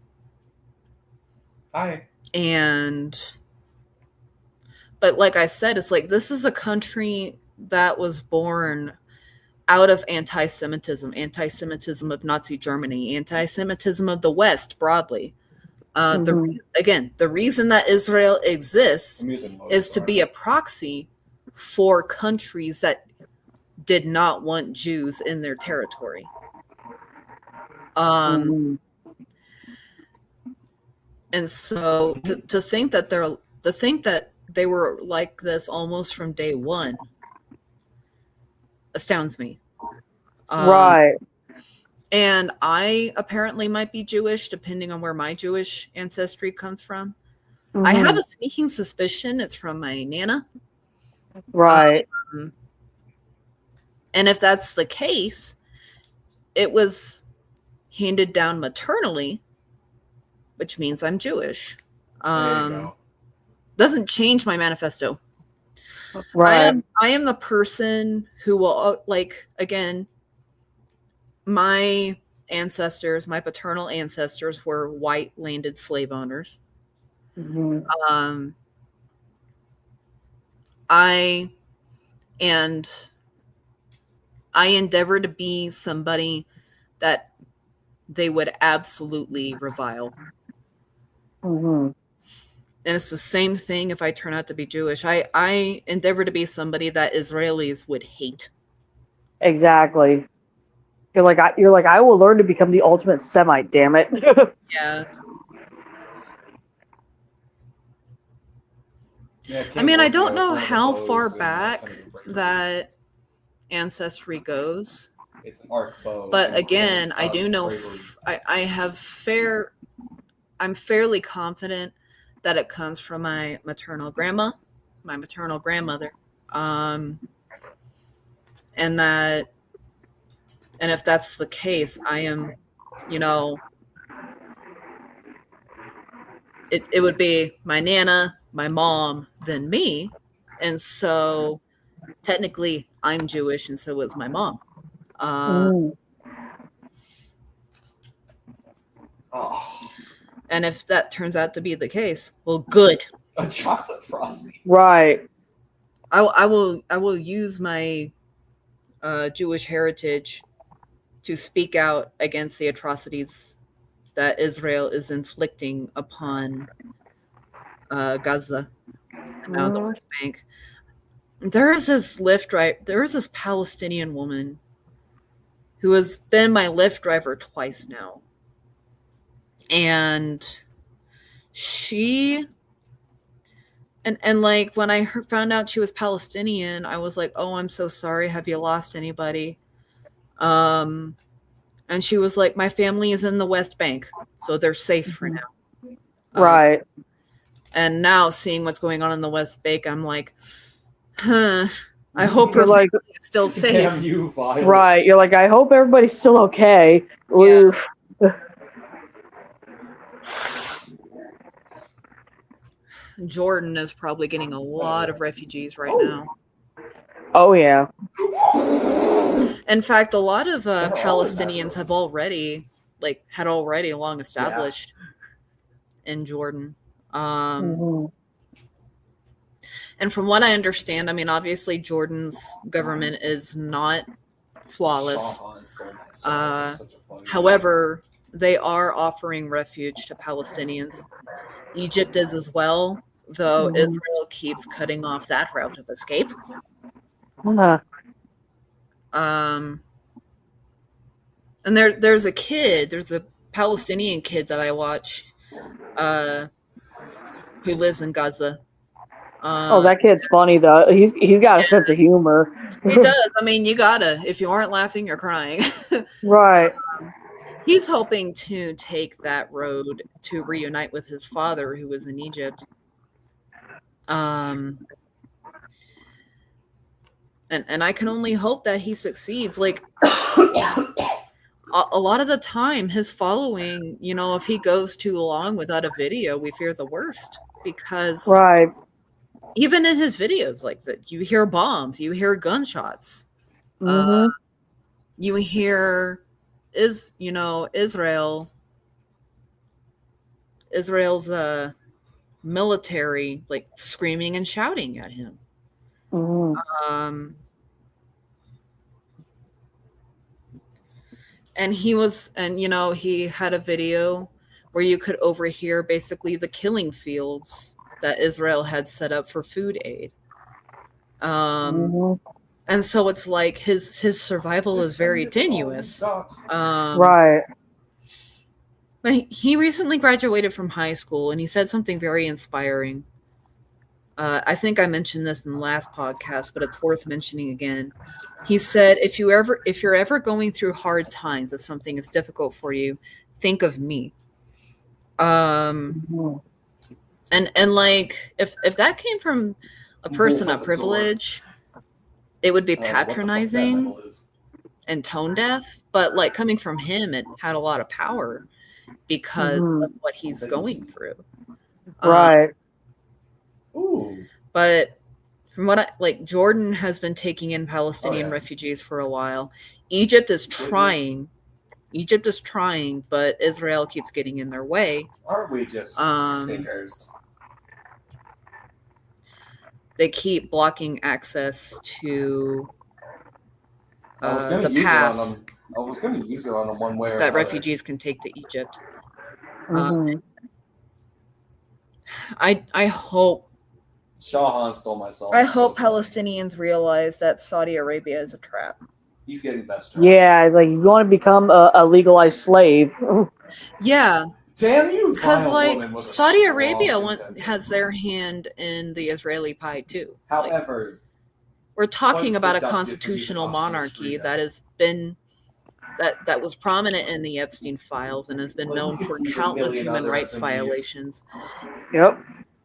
like I said, it's like this is a country that was born out of anti-Semitism of Nazi Germany, anti-Semitism of the West broadly. The reason that Israel exists is to be a proxy for countries that did not want Jews in their territory. And so to think that they were like this almost from day one astounds me. Right. And I apparently might be Jewish, depending on where my Jewish ancestry comes from. I have a sneaking suspicion it's from my Nana. Right. And if that's the case, it was handed down maternally, which means I'm Jewish. Doesn't change my manifesto. Right. I am the person who will, again, my ancestors, my paternal ancestors were white landed slave owners. I endeavor to be somebody that they would absolutely revile. And it's the same thing if I turn out to be Jewish. I endeavor to be somebody that Israelis would hate. Exactly. You're like, I will learn to become the ultimate Semite, damn it. Yeah. I mean, I don't know how far back that ancestry goes. It's an arc bow. But again, I do know I'm fairly confident that it comes from my maternal grandma, my maternal grandmother. And if that's the case, I am, it would be my Nana, my mom, then me. And so technically I'm Jewish and so is my mom. And if that turns out to be the case, well, good. A chocolate frosty. Right. I will use my Jewish heritage to speak out against the atrocities that Israel is inflicting upon Gaza and now the West Bank. There is this Palestinian woman who has been my Lyft driver twice now. And she and like when I found out she was Palestinian, I was like, "Oh, I'm so sorry. Have you lost anybody?" And she was like, "My family is in the West Bank, so they're safe for now." Right. And now seeing what's going on in the West Bank, I'm like, I hope her You're like, family is still safe. Damn you, Violet. right. You're like, I hope everybody's still okay. Yeah. Oof. Jordan is probably getting a lot of refugees right now. Oh, yeah. In fact, a lot of Palestinians have already long established in Jordan. And from what I understand, I mean, obviously Jordan's government is not flawless. However, they are offering refuge to Palestinians. Egypt is as well, though Israel keeps cutting off that route of escape. And there's a Palestinian kid that I watch who lives in Gaza. That kid's funny though. He's got a sense of humor. He does. I mean, you gotta. If you aren't laughing, you're crying. Right. He's hoping to take that road to reunite with his father, who was in Egypt. And I can only hope that he succeeds. Like a lot of the time, his following, you know, if he goes too long without a video, we fear the worst, because right. Even in his videos, like that, you hear bombs, you hear gunshots, you hear Israel's military like screaming and shouting at him. And he had a video where you could overhear basically the killing fields that Israel had set up for food aid. And so it's like his survival is very tenuous. Right. But he recently graduated from high school, and he said something very inspiring. I think I mentioned this in the last podcast, but it's worth mentioning again. He said, if you're ever going through hard times, if something is difficult for you, think of me. And like if that came from a person of privilege, it would be patronizing and tone deaf. But like coming from him, it had a lot of power because of what he's going through. Right. But from what Jordan has been taking in Palestinian refugees for a while. Egypt is trying, but Israel keeps getting in their way. Aren't we just stinkers? They keep blocking access to the path. I was going to use it on them one way or that another. refugees can take to Egypt. I hope Shahan stole my soul. I hope Palestinians realize that Saudi Arabia is a trap. He's getting best. Yeah, like you want to become a legalized slave. Yeah. Damn you! Because Saudi Arabia has their hand in the Israeli pie too. However, we're talking about a constitutional monarchy that has been that was prominent in the Epstein files and has been known for countless human rights violations. Yep.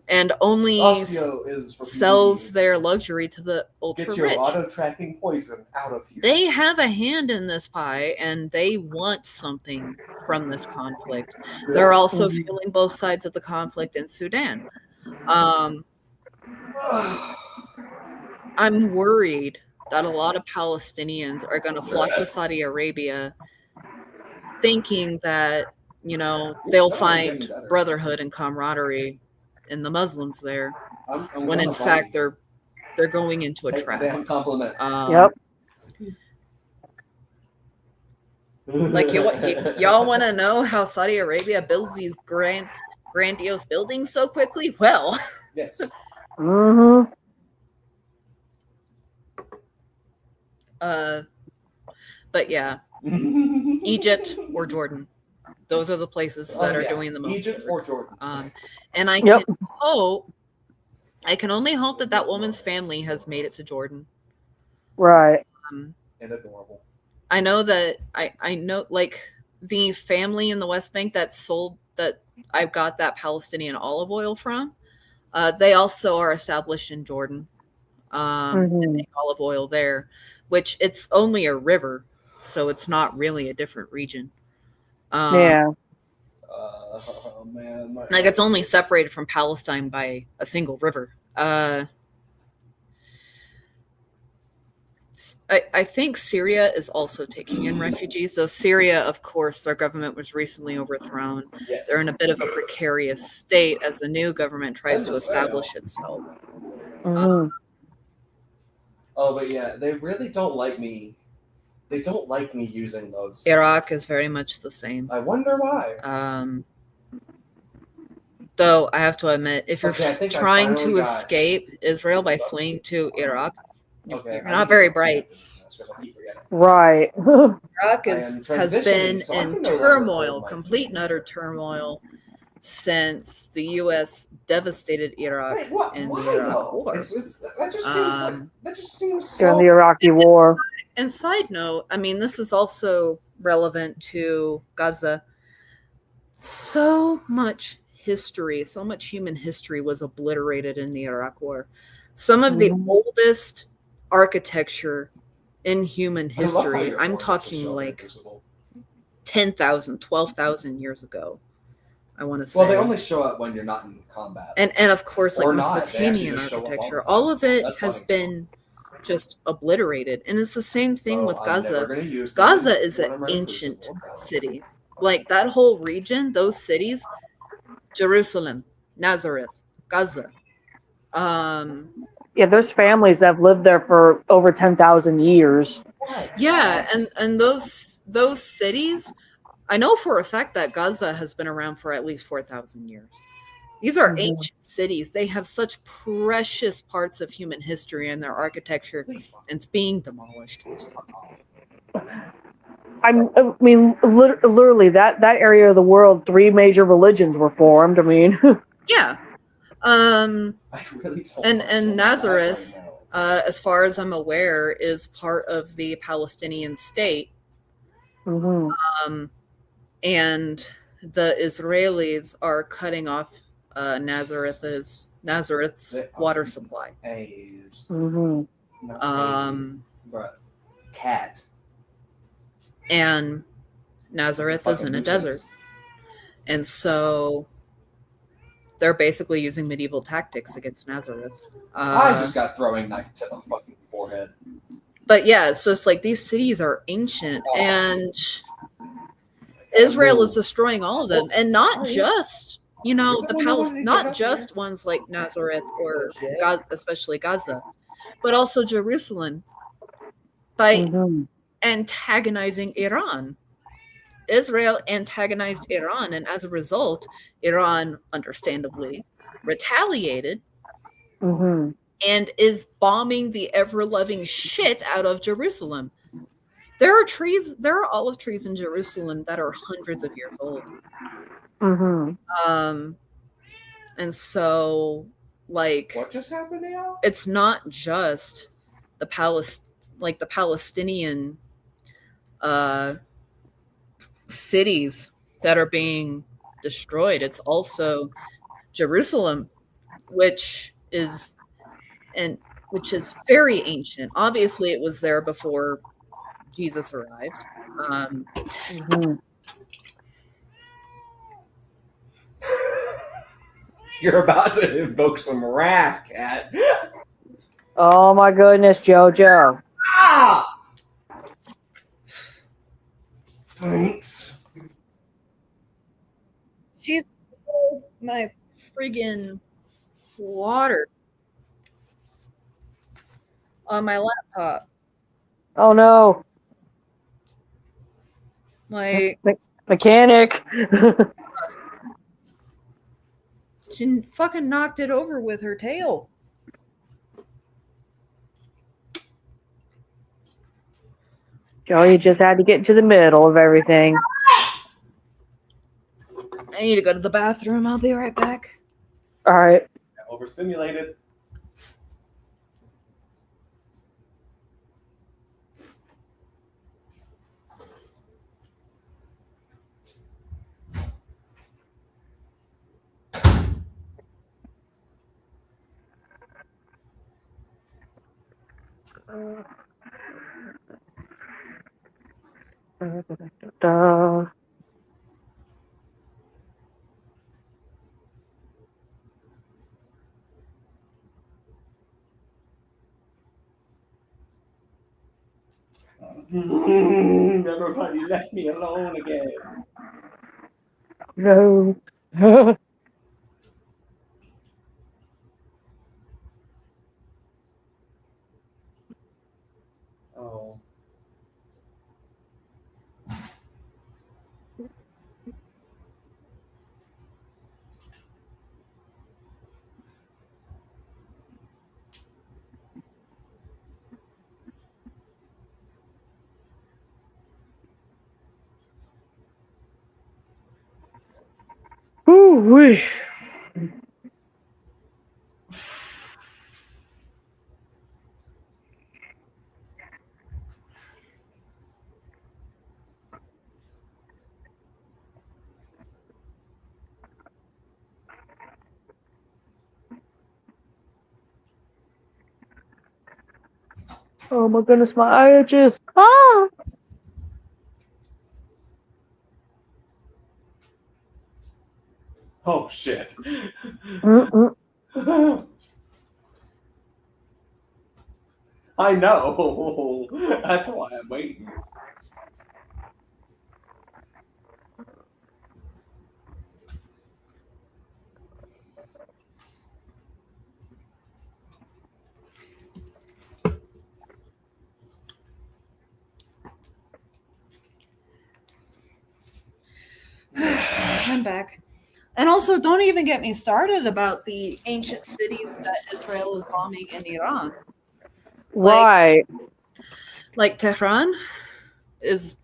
And only sells their luxury to the ultra rich. Get your auto-tracking poison out of here. They have a hand in this pie, and they want something from this conflict. They're also fueling both sides of the conflict in Sudan. I'm worried that a lot of Palestinians are going to flock to Saudi Arabia thinking that, they'll find brotherhood and camaraderie in the Muslims there, when in fact they're going into a trap. Compliment. Yep. Like, y'all want to know how Saudi Arabia builds these grandiose buildings so quickly? Well, Yes. Mm-hmm. but yeah, Egypt or Jordan. Those are the places that are doing the most. Egypt work. or Jordan. And I Yep. can only hope that woman's family has made it to Jordan. Right. And adorable. I know that I know, like, the family in the West Bank that I've got that Palestinian olive oil from. They also are established in Jordan. They make olive oil there, which it's only a river, so it's not really a different region. Yeah. Oh man. Like, it's only separated from Palestine by a single river. I think Syria is also taking in refugees. So Syria, of course, their government was recently overthrown. Yes. They're in a bit of a precarious state as the new government tries to establish itself. Mm-hmm. Oh, but yeah, they really don't like me. They don't like me using those. Iraq is very much the same. I wonder why. Though I have to admit, if you're Okay, I think I trying finally to got- escape Israel by fleeing to Iraq, Okay, you're not very bright. Right. Iraq I am has transitioning, been so I in can no longer turmoil, hold my complete and hand. utter turmoil, since the U.S. devastated Iraq Wait, what? in Why the Iraq though? War. That just seems During so. the Iraqi War. And side note, I mean, this is also relevant to Gaza. So much history, so much human history was obliterated in the Iraq War. Some of the oldest architecture in human I love how history, your I'm forces are talking so like invisible. 10,000, 12,000 years ago, I want to say. Well, they only show up when you're not in combat. And of course, like Or not. They actually Mesopotamian just show up all the architecture, time. all of it That's has funny. been just obliterated. And it's the same thing So with I'm never Gaza. gonna use them Gaza is when an I'm ready for ancient Civil War. city. Like, that whole region, those cities, Jerusalem, Nazareth, Gaza. Yeah, there's families that have lived there for over 10,000 years. Yeah, and those cities, I know for a fact that Gaza has been around for at least 4,000 years. These are ancient cities. They have such precious parts of human history in their architecture, and it's being demolished. I mean, literally, that area of the world, 3 major religions were formed. I mean, Yeah. I really don't And Nazareth, right now. as far as I'm aware, is part of the Palestinian state. And the Israelis are cutting off Nazareth's water supply. A's. Cat. And Nazareth is in a desert. And so they're basically using medieval tactics against Nazareth. I just got throwing knife to the fucking forehead. But yeah, it's just like these cities are ancient, and Israel is destroying all of them, and not just not just ones like Nazareth or Gaza, especially Gaza, but also Jerusalem by antagonizing Iran. Israel antagonized Iran, and as a result, Iran understandably retaliated and is bombing the ever-loving shit out of Jerusalem. There are olive trees in Jerusalem that are hundreds of years old. And so, like, what just happened now? It's not just the Palestinian cities that are being destroyed. It's also Jerusalem, which is very ancient. Obviously, it was there before Jesus arrived. You're about to invoke some wrath, Cat. Oh my goodness, JoJo. Ah! Thanks. She's spilled my friggin' water on my laptop. Oh no. Like, Mechanic. she fucking knocked it over with her tail. Joey just had to get into the middle of everything. I need to go to the bathroom. I'll be right back. All right. Overstimulated. Everybody left me alone again. No. Oh. Ooh-wee. Oh my goodness, my eye itches. Ah! Oh shit. Mm-mm. I know. That's why I'm waiting. I'm back. And also, don't even get me started about the ancient cities that Israel is bombing in Iran. Right. Like Tehran is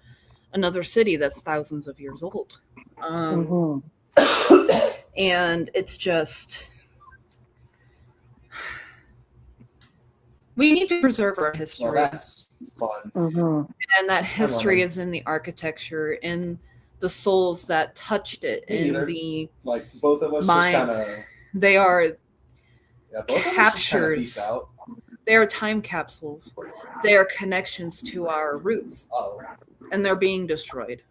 another city that's thousands of years old. Mhm. And it's just, we need to preserve our history. Well, that's fun. Mhm. And that history it. is in the architecture, in the souls that touched it, Me in either. the Like both of us minds. just kind of. They are Yeah, both of us just kind of peace captures. out. They are time capsules. They are connections to our roots, Oh. and they're being destroyed.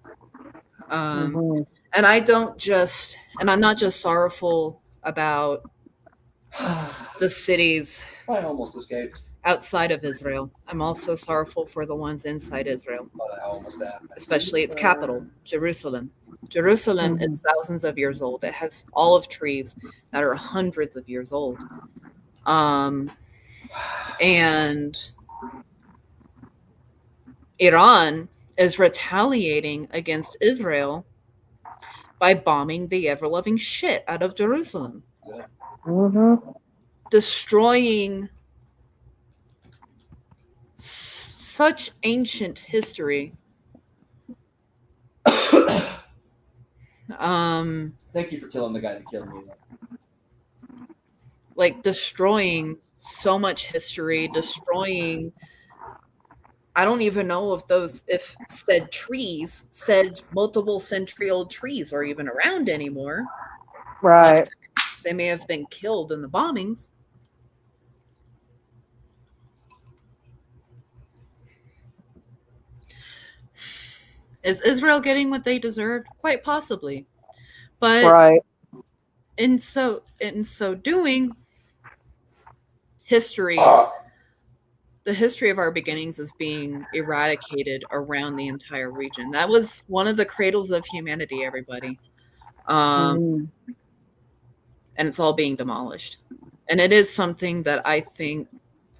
Mhm. And I'm not just sorrowful about the cities I almost escaped, outside of Israel. I'm also sorrowful for the ones inside Israel, but I almost had. especially its capital, Jerusalem. Jerusalem is thousands of years old. It has olive trees that are hundreds of years old. And Iran is retaliating against Israel by bombing the ever-loving shit out of Jerusalem. Mhm. Destroying such ancient history. Thank you for killing the guy that killed me. Like destroying so much history, destroying. I don't even know if said multiple century-old trees are even around anymore. Right. They may have been killed in the bombings. Is Israel getting what they deserved? Quite possibly. But Right. in so doing, the history of our beginnings is being eradicated around the entire region. That was one of the cradles of humanity, everybody. Mhm. And it's all being demolished. And it is something that I think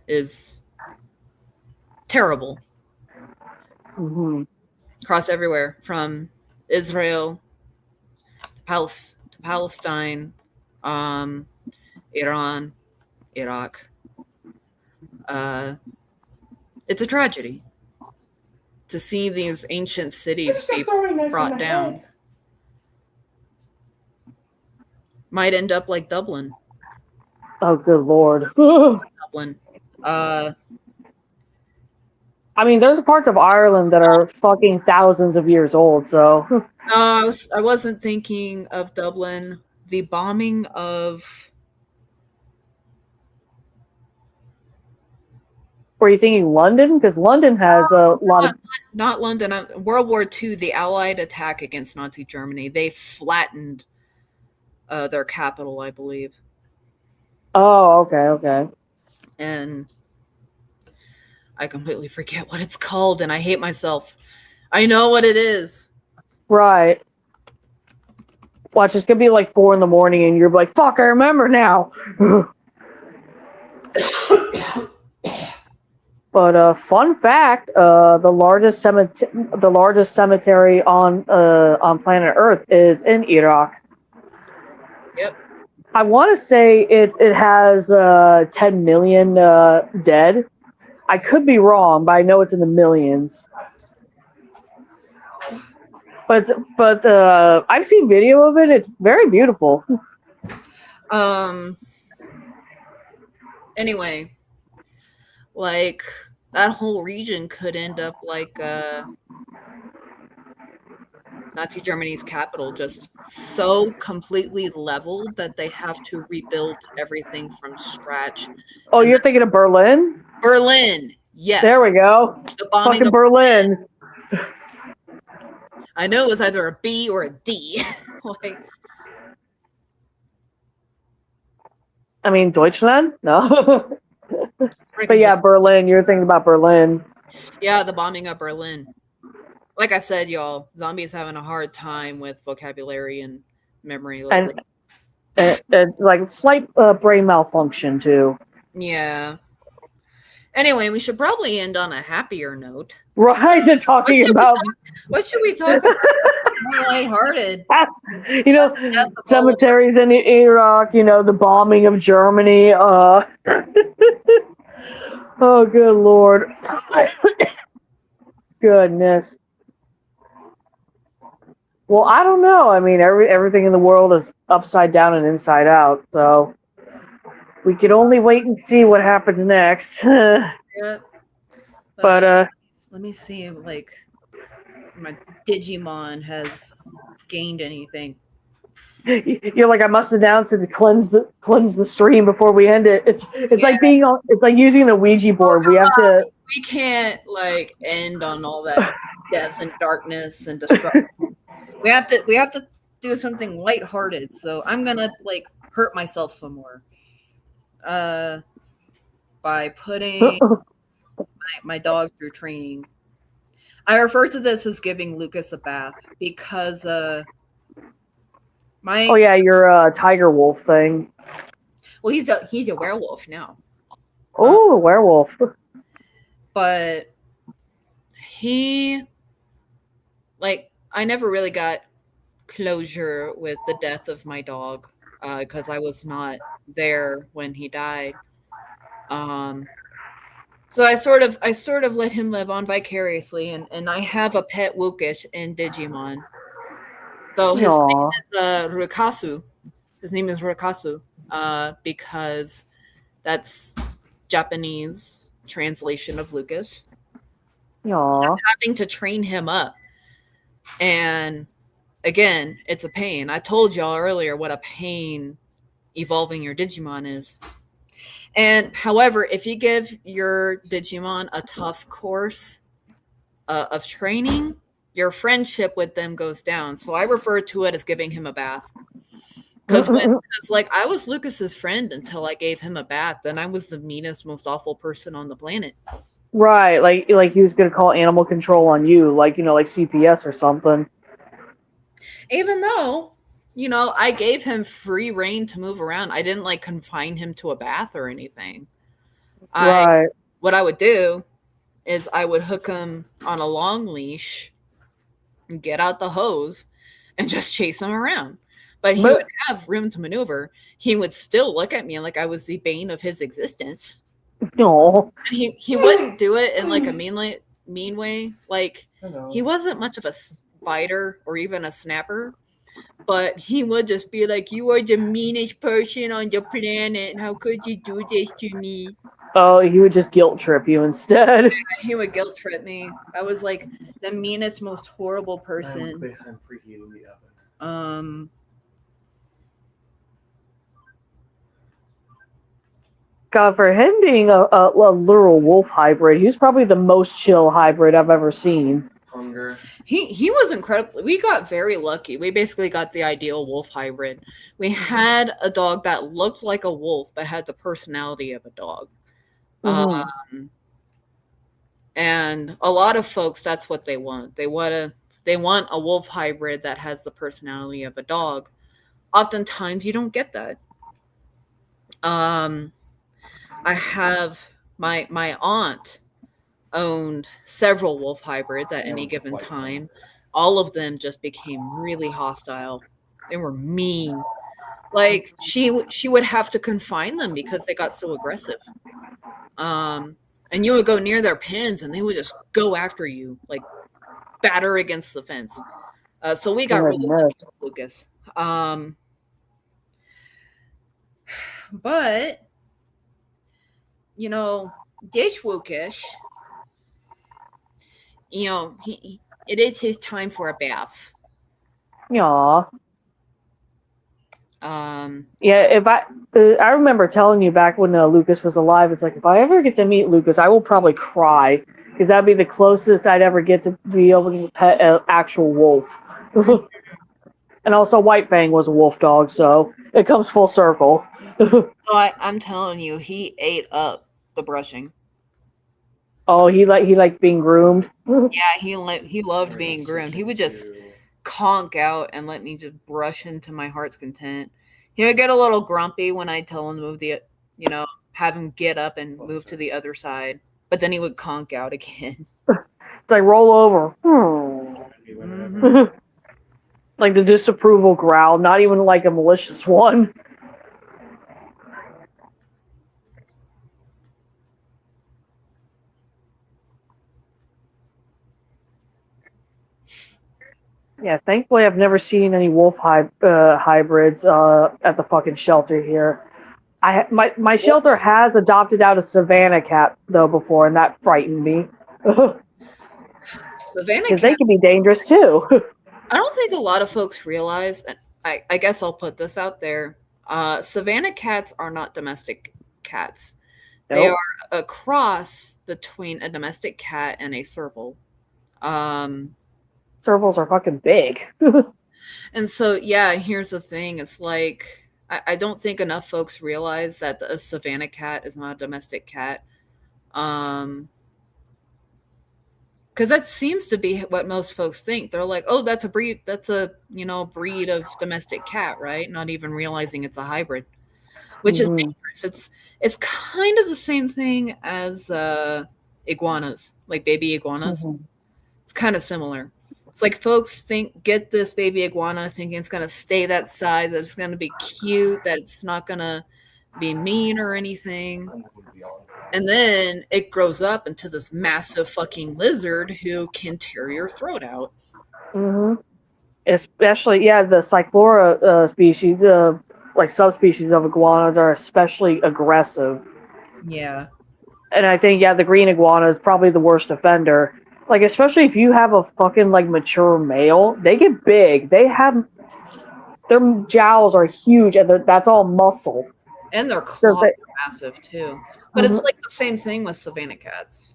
is terrible. Mhm. across everywhere from Israel to Palestine, Iran, Iraq. It's a tragedy to see these ancient cities be brought down. Might end up like Dublin. Oh, good lord. Dublin. I mean, there's parts of Ireland that are fucking thousands of years old, so. I wasn't thinking of Dublin. The bombing of... Were you thinking London? Because London has a lot of... Not London. World War II, the Allied attack against Nazi Germany. They flattened their capital, I believe. Oh, okay. And I completely forget what it's called, and I hate myself. I know what it is. Right. Watch, it's gonna be like 4 a.m, and you're like, fuck, I remember now. But fun fact, the largest cemetery on planet Earth is in Iraq. Yep. I want to say it has 10 million dead. I could be wrong, but I know it's in the millions. But I've seen video of it. It's very beautiful. Anyway, like that whole region could end up like Nazi Germany's capital, just so completely leveled that they have to rebuild everything from scratch. Oh, you're thinking of Berlin? Berlin, yes. There we go. The bombing fucking of Berlin. I know it was either a B or a D. Like, I mean, Deutschland? No. But yeah, Berlin. You're thinking about Berlin. Yeah, the bombing of Berlin. Like I said, y'all, zombies having a hard time with vocabulary and memory lately. And like slight brain malfunction too. Yeah. Anyway, we should probably end on a happier note. Right, and talking about what should we talk about? More lighthearted. You know, cemeteries in Iraq. You know, the bombing of Germany. Oh, good lord. Goodness. Well, I don't know. I mean, everything in the world is upside down and inside out. So we can only wait and see what happens next. Yeah. But let me see if like my Digimon has gained anything. You're like, I must announce it to cleanse the stream before we end it. It's like being on. It's like using the Ouija board. We have to. We can't like end on all that death and darkness and destruction. We have to do something lighthearted. So I'm gonna like hurt myself some more. By putting my dog through training. I refer to this as giving Lucas a bath because your tiger wolf thing. Well, he's a werewolf now. Oh, werewolf. But he, like, I never really got closure with the death of my dog because I was not there when he died. So I sort of let him live on vicariously, and I have a pet Wukish in Digimon. Though his name is Rukasu. His name is Rukasu because that's Japanese translation of Lucas. I'm having to train him up. And again, it's a pain. I told y'all earlier what a pain evolving your Digimon is. And however, if you give your Digimon a tough course of training, your friendship with them goes down. So I refer to it as giving him a bath. Because like I was Lucas's friend until I gave him a bath, then I was the meanest, most awful person on the planet. Right, like he was gonna call animal control on you, like like CPS or something. Even though, I gave him free reign to move around. I didn't like confine him to a bath or anything. Right. What I would do is I would hook him on a long leash get out the hose and just chase him around. But he But- would have room to maneuver. He would still look at me like I was the bane of his existence. No. And he wouldn't do it in like a mean way. Like Hello. he wasn't much of a fighter or even a snapper, but he would just be like, "You are the meanest person on the planet, and how could you do this to me?" Oh, he would just guilt trip you instead. He would guilt trip me. I was like the meanest, most horrible person. I'm preheating the oven. God, for him being a literal wolf hybrid, he was probably the most chill hybrid I've ever seen. Hunger. He was incredible. We got very lucky. We basically got the ideal wolf hybrid. We had a dog that looked like a wolf but had the personality of a dog. Mhm. And a lot of folks, that's what they want. They want a wolf hybrid that has the personality of a dog. Oftentimes, you don't get that. I have my aunt owned several wolf hybrids at any given time. All of them just became really hostile. They were mean. Like she would have to confine them because they got so aggressive. And you would go near their pens and they would just go after you, like batter against the fence. So we got really lucky with Lucas. But you know, this Lucas, you know, it is his time for a bath. Aw. Yeah, if I remember telling you back when Lucas was alive, it's like if I ever get to meet Lucas, I will probably cry because that'd be the closest I'd ever get to be able to pet an actual wolf. And also, White Fang was a wolf dog, so it comes full circle. I'm telling you, he ate up the brushing. Oh, he liked being groomed. Yeah, he loved being groomed. He would just conk out and let me just brush him to my heart's content. He would get a little grumpy when I tell him to move have him get up and move to the other side. But then he would conk out again. It's like roll over. Mm-hmm. Like the disapproval growl, not even like a malicious one. Yeah, thankfully I've never seen any wolf hybrids at the fucking shelter here. My shelter has adopted out a Savannah cat though before, and that frightened me. Savannah because they can be dangerous too. I don't think a lot of folks realize. I guess I'll put this out there. Savannah cats are not domestic cats. Nope. They are a cross between a domestic cat and a serval. Servals are fucking big. And so, yeah, here's the thing. It's like, I don't think enough folks realize that a Savannah cat is not a domestic cat. Because that seems to be what most folks think. They're like, oh, that's a breed breed of domestic cat, right? Not even realizing it's a hybrid, which is dangerous. It's kind of the same thing as iguanas, like baby iguanas. It's kind of similar. It's like folks get this baby iguana thinking it's going to stay that size, that it's going to be cute, that it's not going to be mean or anything. And then it grows up into this massive fucking lizard who can tear your throat out. Mm-hmm. Especially, the Cyclora species, like subspecies of iguanas, are especially aggressive. Yeah. And I think, the green iguana is probably the worst offender. Like, especially if you have a fucking, like, mature male, they get big. Their jowls are huge, and that's all muscle. And their claws are massive, too. But it's like the same thing with Savannah cats.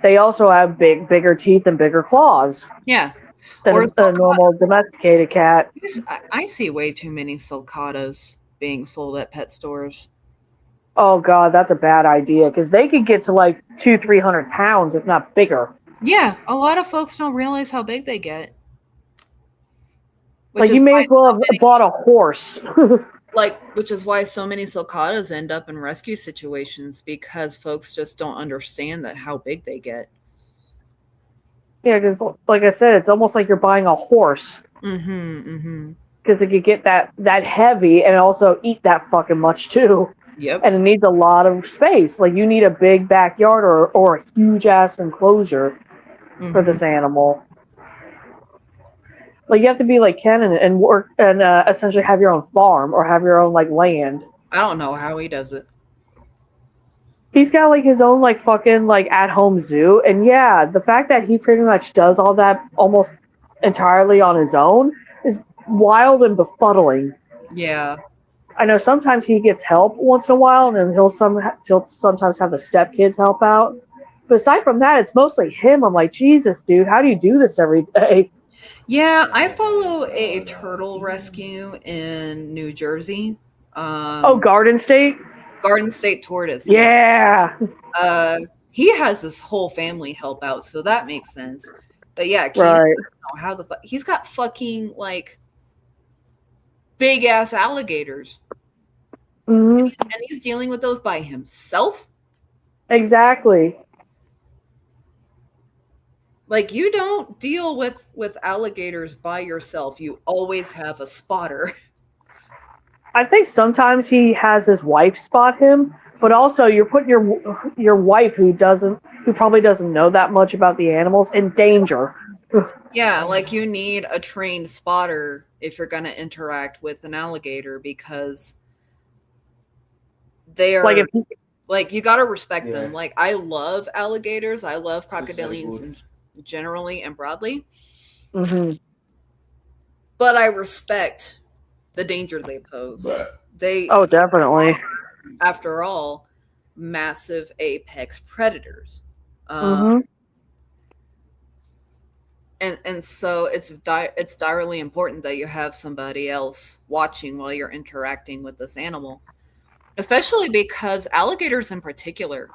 They also have bigger teeth and bigger claws. Yeah. Than a normal domesticated cat. I see way too many sulcatas being sold at pet stores. Oh god, that's a bad idea because they could get to like 200-300 pounds, if not bigger. Yeah, a lot of folks don't realize how big they get. Like you may as well have bought a horse. Which is why so many sulcatas end up in rescue situations because folks just don't understand how big they get. Yeah, because like I said, it's almost like you're buying a horse. Because it could get that heavy and also eat that fucking much too. Yep. And it needs a lot of space. Like you need a big backyard or a huge ass enclosure for this animal. Like you have to be like Ken and work and essentially have your own farm or have your own like land. I don't know how he does it. He's got like his own like fucking like at home zoo, and yeah, the fact that he pretty much does all that almost entirely on his own is wild and befuddling. Yeah. I know sometimes he gets help once in a while, and then he'll sometimes have the stepkids help out. But aside from that, it's mostly him. I'm like, Jesus, dude, how do you do this every day? Yeah, I follow a turtle rescue in New Jersey. Garden State? Garden State Tortoise. Yeah. He has this whole family help out, so that makes sense. But yeah, right. How the fuck he's got fucking like big ass alligators. And he's dealing with those by himself. Exactly. Like you don't deal with alligators by yourself. You always have a spotter. I think sometimes he has his wife spot him, but also you're putting your wife who probably doesn't know that much about the animals in danger. Yeah, like you need a trained spotter if you're going to interact with an alligator because they are like you got to respect them. Like I love alligators, I love crocodilians generally and broadly. But I respect the danger they pose. Definitely. After all, massive apex predators. And so it's direly important that you have somebody else watching while you're interacting with this animal, especially because alligators in particular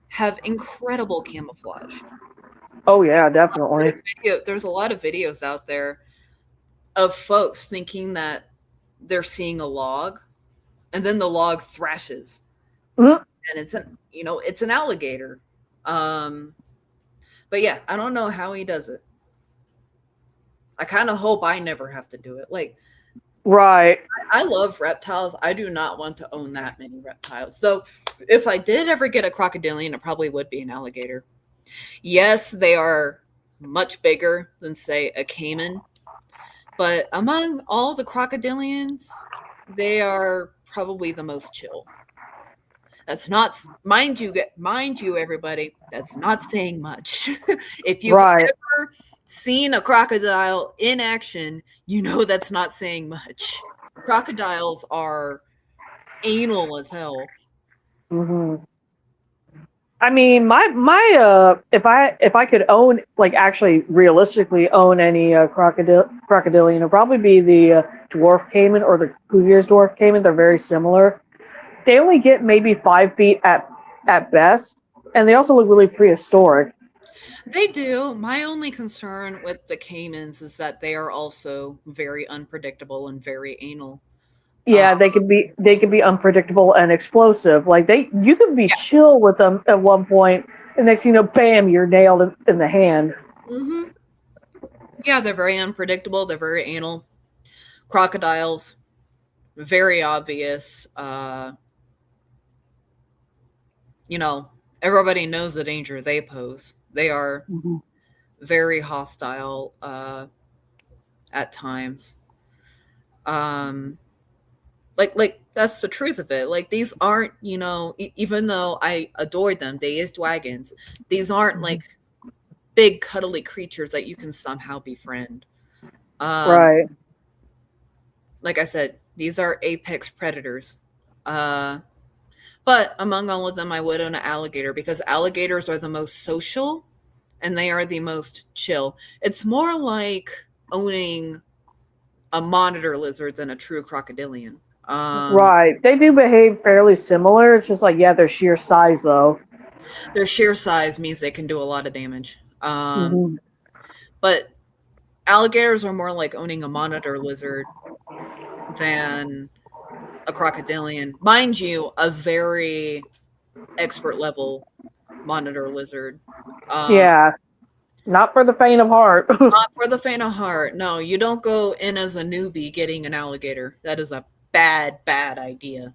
have incredible camouflage. Oh yeah, definitely. There's a lot of videos out there of folks thinking that they're seeing a log, and then the log thrashes, and it's an alligator. But yeah, I don't know how he does it. I kind of hope I never have to do it. Like, right. I love reptiles. I do not want to own that many reptiles. So if I did ever get a crocodilian, it probably would be an alligator. Yes, they are much bigger than, say, a caiman. But among all the crocodilians, they are probably the most chill. That's not, mind you, everybody, that's not saying much. If you've ever seen a crocodile in action, you know that's not saying much. Crocodiles are anal as hell. I mean, my if I could own, like, actually realistically own any crocodilian, it'd probably be the dwarf caiman or the Cuvier's dwarf caiman. They're very similar. They only get maybe 5 feet at best, and they also look really prehistoric. They do. My only concern with the caimans is that they are also very unpredictable and very anal. Yeah, they could be unpredictable and explosive. Like you could be chill with them at one point, and next thing you know, bam, you're nailed in the hand. Yeah, they're very unpredictable. They're very anal. Crocodiles, very obvious. Everybody knows the danger they pose. They are very hostile at times. Like that's the truth of it. Like these aren't, even though I adored them, they is dragons. These aren't like big cuddly creatures that you can somehow befriend. Right. Like I said, these are apex predators. But among all of them, I would own an alligator because alligators are the most social and they are the most chill. It's more like owning a monitor lizard than a true crocodilian. Right. They do behave fairly similar. It's just like, their sheer size, though. Their sheer size means they can do a lot of damage. But alligators are more like owning a monitor lizard than a crocodilian. Mind you, a very expert level monitor lizard. Not for the faint of heart. Not for the faint of heart. No, you don't go in as a newbie getting an alligator. That is a bad idea.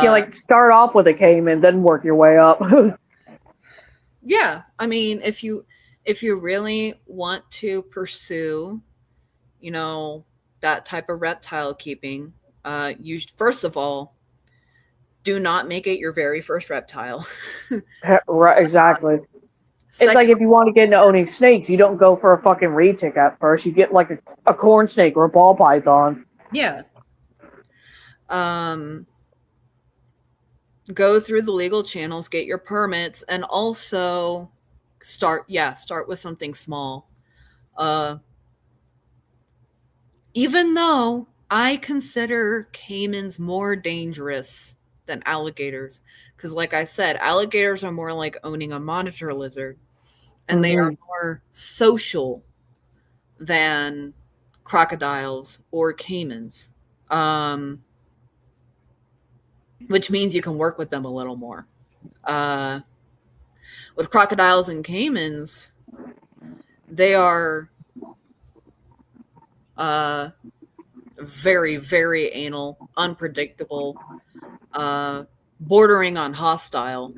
You like start off with a caiman, then work your way up. Yeah, I mean, if you really want to pursue, that type of reptile keeping, you first of all, do not make it your very first reptile. Right, exactly. Second, It's like if you want to get into owning snakes, you don't go for a fucking retic at first. You get like a corn snake or a ball python. yeah. Go through the legal channels, get your permits, and also start with something small. Even though I consider caimans more dangerous than alligators, because like I said, alligators are more like owning a monitor lizard, and they are more social than crocodiles or caimans. Which means you can work with them a little more. With crocodiles and caimans, they are very, very anal, unpredictable, bordering on hostile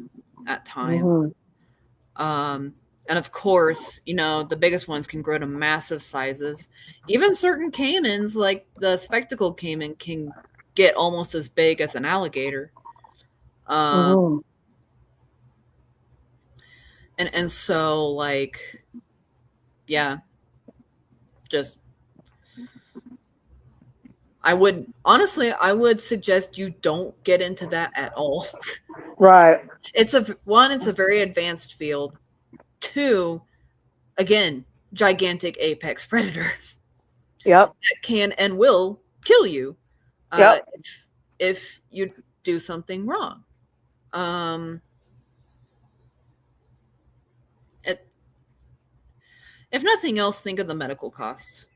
at times. And of course, the biggest ones can grow to massive sizes. Even certain caimans, like the spectacled caiman, can get almost as big as an alligator. And so, like, yeah, just I would suggest you don't get into that at all. Right. It's a very advanced field. 2, again, gigantic apex predator. Yep. That can and will kill you. Yep. If you do something wrong. If nothing else, think of the medical costs.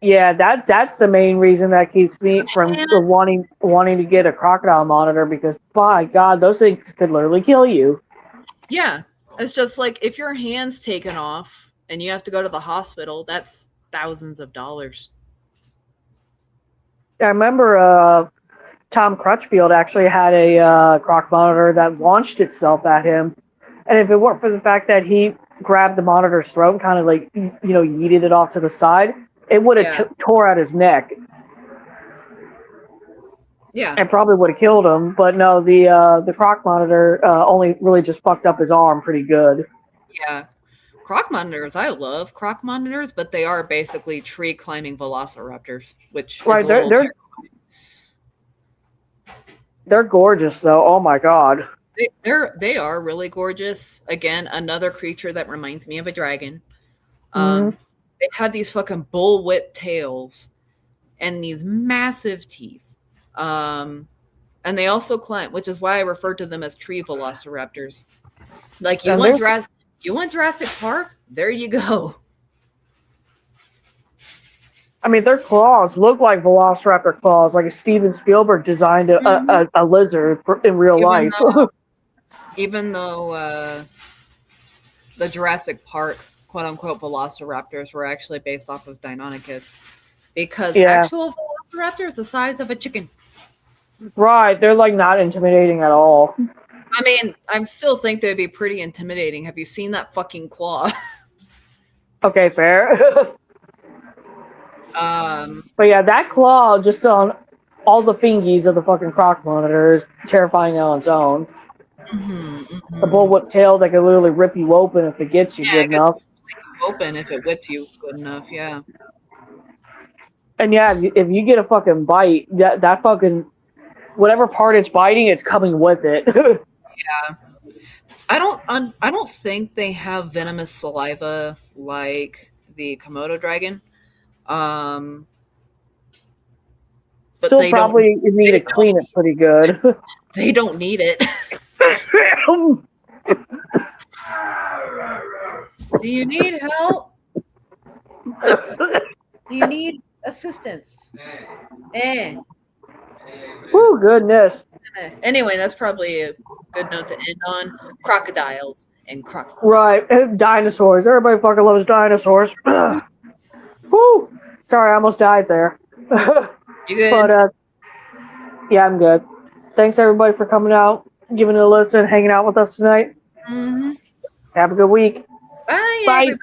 Yeah, that's the main reason that keeps me from wanting to get a crocodile monitor, because by God, those things could literally kill you. Yeah, it's just like if your hand's taken off and you have to go to the hospital, that's thousands of dollars. I remember Tom Crutchfield actually had a croc monitor that launched itself at him, and if it weren't for the fact that he grabbed the monitor's throat and kind of like yeeted it off to the side, it would have tore out his neck. Yeah, and probably would have killed him. But no, the croc monitor only really just fucked up his arm pretty good. Yeah. Croc monitors, I love croc monitors, but they are basically tree climbing velociraptors, which right, they're gorgeous though. Oh my God. They are really gorgeous. Again, another creature that reminds me of a dragon. They have these fucking bullwhip tails and these massive teeth. And they also climb, which is why I refer to them as tree velociraptors. Like you want Jurassic Park? There you go. I mean, their claws look like velociraptor claws, like Steven Spielberg designed a lizard in real life. Even though the Jurassic Park quote-unquote velociraptors were actually based off of Deinonychus, because actual velociraptor is the size of a chicken. Right, they're like not intimidating at all. I mean, I still think they'd be pretty intimidating. Have you seen that fucking claw? Okay, fair. But yeah, that claw just on all the fingies of the fucking croc monitor is terrifying on its own. The bullwhip tail that could literally rip you open if it gets you good enough. Open if it whips you good enough, yeah. And yeah, if you get a fucking bite, that fucking whatever part it's biting, it's coming with it. Yeah. I don't think they have venomous saliva like the Komodo dragon. But still probably you need to clean it pretty good. They don't need it. Do you need help? Do you need assistance? Oh, goodness. Anyway, that's probably a good note to end on. Crocodiles and crocodiles. Right. Dinosaurs. Everybody fucking loves dinosaurs. Woo! Sorry, I almost died there. You good? But, yeah, I'm good. Thanks, everybody, for coming out, giving it a listen, hanging out with us tonight. Mm-hmm. Have a good week. Bye, Bye. everybody.